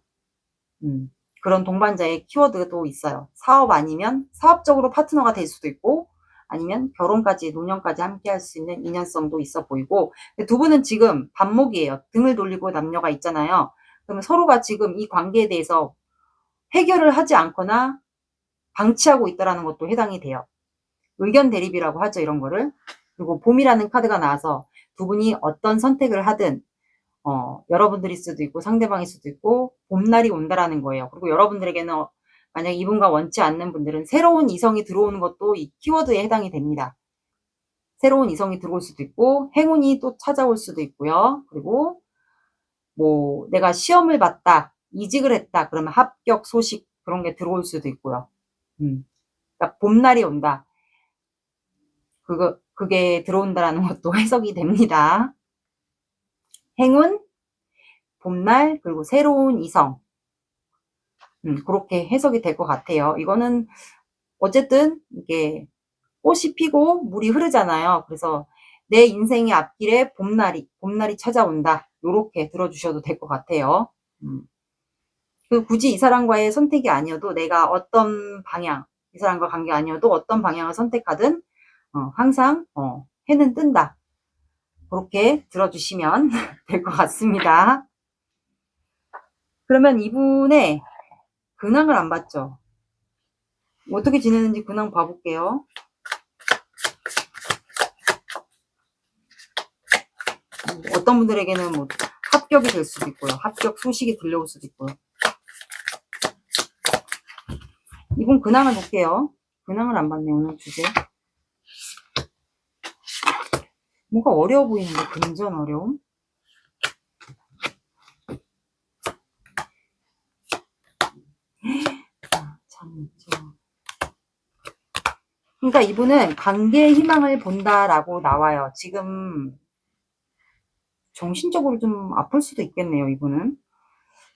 그런 동반자의 키워드도 있어요. 사업 아니면 사업적으로 파트너가 될 수도 있고, 아니면 결혼까지, 노년까지 함께 할 수 있는 인연성도 있어 보이고, 두 분은 지금 반목이에요. 등을 돌리고 남녀가 있잖아요. 그러면 서로가 지금 이 관계에 대해서 해결을 하지 않거나 방치하고 있다는 것도 해당이 돼요. 의견 대립이라고 하죠, 이런 거를. 그리고 봄이라는 카드가 나와서 두 분이 어떤 선택을 하든 여러분들일 수도 있고 상대방일 수도 있고 봄날이 온다라는 거예요. 그리고 여러분들에게는 만약 이분과 원치 않는 분들은 새로운 이성이 들어오는 것도 이 키워드에 해당이 됩니다. 새로운 이성이 들어올 수도 있고 행운이 또 찾아올 수도 있고요. 그리고 뭐 내가 시험을 봤다, 이직을 했다, 그러면 합격 소식 그런 게 들어올 수도 있고요. 그러니까 봄날이 온다. 그게 들어온다라는 것도 해석이 됩니다. 행운, 봄날, 그리고 새로운 이성. 그렇게 해석이 될 것 같아요. 이거는 어쨌든 이게 꽃이 피고 물이 흐르잖아요. 그래서 내 인생의 앞길에 봄날이 찾아온다. 요렇게 들어주셔도 될 것 같아요. 굳이 이 사람과의 선택이 아니어도 내가 어떤 방향, 이 사람과 관계 아니어도 어떤 방향을 선택하든 항상 해는 뜬다. 그렇게 들어주시면 될 것 같습니다. 그러면 이분의 근황을 안 봤죠? 어떻게 지내는지 근황 봐볼게요. 어떤 분들에게는 뭐 합격이 될 수도 있고요. 합격 소식이 들려올 수도 있고요. 이분 근황을 볼게요. 근황을 안 봤네, 오늘 주제. 뭔가 어려워 보이는데, 금전 어려움? 참 있죠. 그러니까 이분은 관계의 희망을 본다라고 나와요. 지금 정신적으로 좀 아플 수도 있겠네요, 이분은.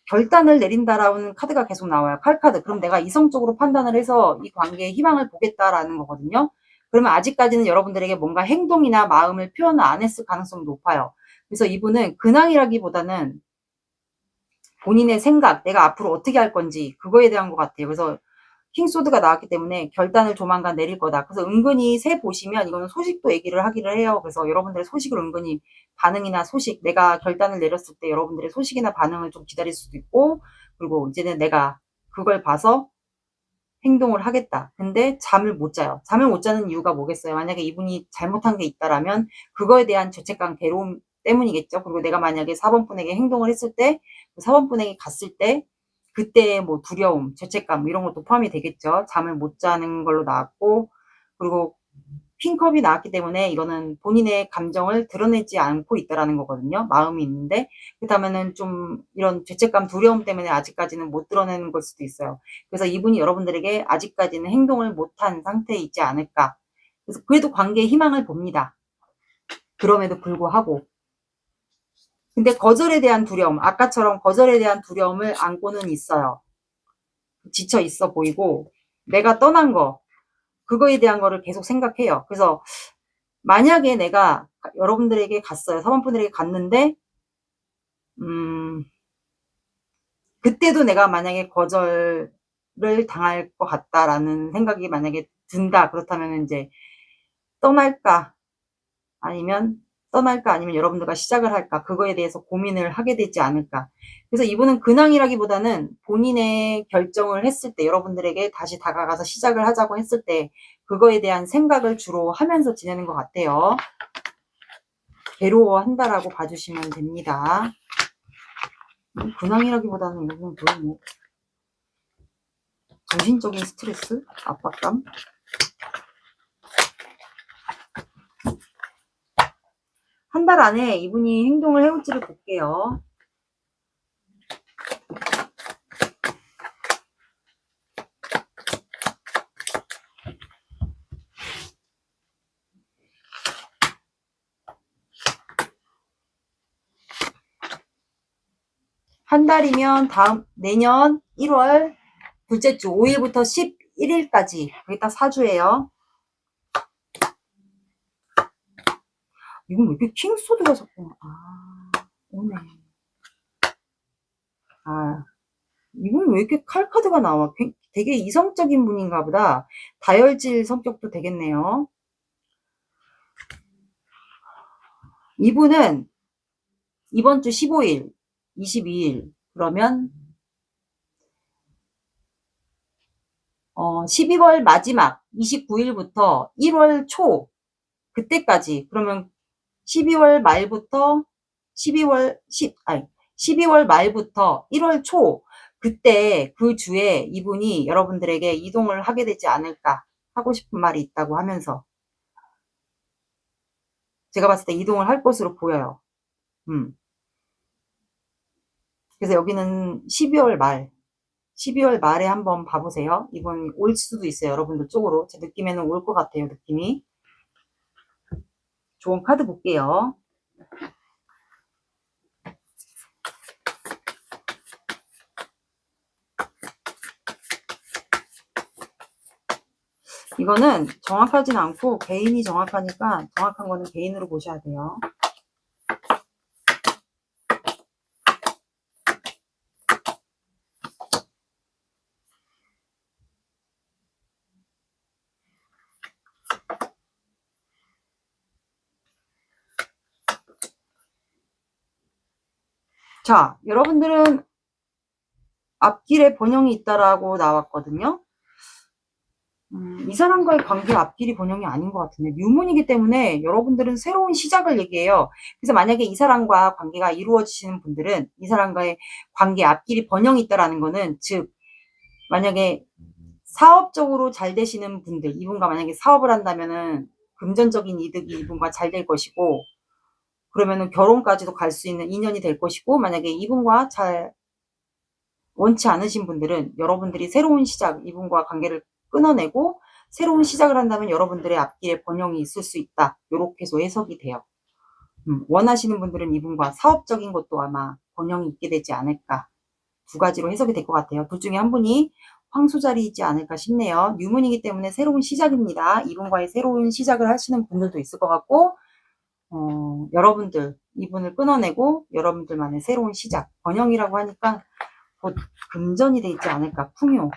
결단을 내린다라는 카드가 계속 나와요. 칼카드. 그럼 내가 이성적으로 판단을 해서 이 관계에 희망을 보겠다라는 거거든요. 그러면 아직까지는 여러분들에게 뭔가 행동이나 마음을 표현을 안 했을 가능성이 높아요. 그래서 이분은 근황이라기보다는 본인의 생각, 내가 앞으로 어떻게 할 건지 그거에 대한 것 같아요. 그래서 킹소드가 나왔기 때문에 결단을 조만간 내릴 거다. 그래서 은근히 새 보시면 이거는 소식도 얘기를 하기를 해요. 그래서 여러분들의 소식을 은근히 반응이나 소식, 내가 결단을 내렸을 때 여러분들의 소식이나 반응을 좀 기다릴 수도 있고, 그리고 이제는 내가 그걸 봐서 행동을 하겠다. 근데 잠을 못 자요. 잠을 못 자는 이유가 뭐겠어요? 만약에 이분이 잘못한 게 있다라면 그거에 대한 죄책감, 괴로움 때문이겠죠. 그리고 내가 만약에 4번 분에게 행동을 했을 때, 4번 분에게 갔을 때 그때의 뭐 두려움, 죄책감 이런 것도 포함이 되겠죠. 잠을 못 자는 걸로 나왔고, 그리고 퀸컵이 나왔기 때문에 이거는 본인의 감정을 드러내지 않고 있다라는 거거든요. 마음이 있는데 그렇다면은 좀 이런 죄책감, 두려움 때문에 아직까지는 못 드러내는 걸 수도 있어요. 그래서 이분이 여러분들에게 아직까지는 행동을 못한 상태에 있지 않을까. 그래서 그래도 관계에 희망을 봅니다. 그럼에도 불구하고. 근데 거절에 대한 두려움, 아까처럼 거절에 대한 두려움을 안고는 있어요. 지쳐 있어 보이고 내가 떠난 거, 그거에 대한 거를 계속 생각해요. 그래서 만약에 내가 여러분들에게 갔어요. 사모분들에게 갔는데 그때도 내가 만약에 거절을 당할 것 같다라는 생각이 만약에 든다. 그렇다면 이제 떠날까 아니면 여러분들과 시작을 할까, 그거에 대해서 고민을 하게 되지 않을까. 그래서 이분은 근황이라기보다는 본인의 결정을 했을 때, 여러분들에게 다시 다가가서 시작을 하자고 했을 때 그거에 대한 생각을 주로 하면서 지내는 것 같아요. 괴로워한다라고 봐주시면 됩니다. 근황이라기보다는 이건 거의 뭐 정신적인 스트레스, 압박감. 한 달 안에 이분이 행동을 해올지를 볼게요. 한 달이면 내년 1월 둘째 주 5일부터 11일까지. 그게 딱 4주예요. 이건 왜 이렇게 킹소드가 자꾸, 오네. 이건 왜 이렇게 칼카드가 나와? 되게 이성적인 분인가 보다. 다혈질 성격도 되겠네요. 이분은 이번 주 15일, 22일, 그러면 12월 마지막 29일부터 1월 초, 그때까지, 그러면 12월 말부터 12월 말부터 1월 초, 그때 그 주에 이분이 여러분들에게 이동을 하게 되지 않을까 하고 싶은 말이 있다고 하면서 제가 봤을 때 이동을 할 것으로 보여요. 그래서 여기는 12월 말에 한번 봐보세요. 이번 올 수도 있어요. 여러분들 쪽으로. 제 느낌에는 올 것 같아요. 느낌이. 좋은 카드 볼게요. 이거는 정확하진 않고 개인이 정확하니까 정확한 거는 개인으로 보셔야 돼요. 자, 여러분들은 앞길에 번영이 있다라고 나왔거든요. 이 사람과의 관계가 앞길이 번영이 아닌 것 같은데, 뉴문이기 때문에 여러분들은 새로운 시작을 얘기해요. 그래서 만약에 이 사람과 관계가 이루어지시는 분들은 이 사람과의 관계 앞길이 번영이 있다라는 거는, 즉 만약에 사업적으로 잘 되시는 분들, 이분과 만약에 사업을 한다면은 금전적인 이득이 이분과 잘 될 것이고, 그러면은 결혼까지도 갈 수 있는 인연이 될 것이고, 만약에 이분과 잘 원치 않으신 분들은 여러분들이 새로운 시작, 이분과 관계를 끊어내고 새로운 시작을 한다면 여러분들의 앞길에 번영이 있을 수 있다. 요렇게 해서 해석이 돼요. 원하시는 분들은 이분과 사업적인 것도 아마 번영이 있게 되지 않을까. 두 가지로 해석이 될 것 같아요. 둘 중에 한 분이 황소자리이지 않을까 싶네요. 뉴문이기 때문에 새로운 시작입니다. 이분과의 새로운 시작을 하시는 분들도 있을 것 같고, 여러분들, 이분을 끊어내고 여러분들만의 새로운 시작, 번영이라고 하니까 곧 금전이 돼 있지 않을까. 풍요.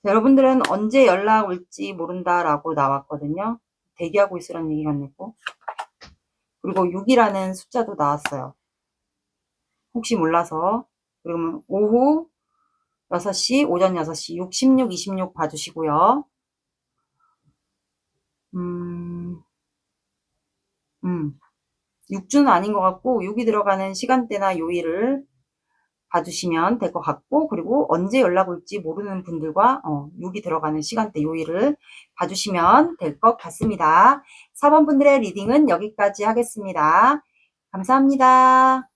여러분들은 언제 연락 올지 모른다라고 나왔거든요. 대기하고 있으라는 얘기가 있고, 그리고 6이라는 숫자도 나왔어요. 혹시 몰라서. 그러면 오후 6시, 오전 6시, 6, 16, 26 봐주시고요. 6주는 아닌 것 같고, 6이 들어가는 시간대나 요일을 봐주시면 될 것 같고, 그리고 언제 연락 올지 모르는 분들과 6이 들어가는 시간대 요일을 봐주시면 될 것 같습니다. 4번 분들의 리딩은 여기까지 하겠습니다. 감사합니다.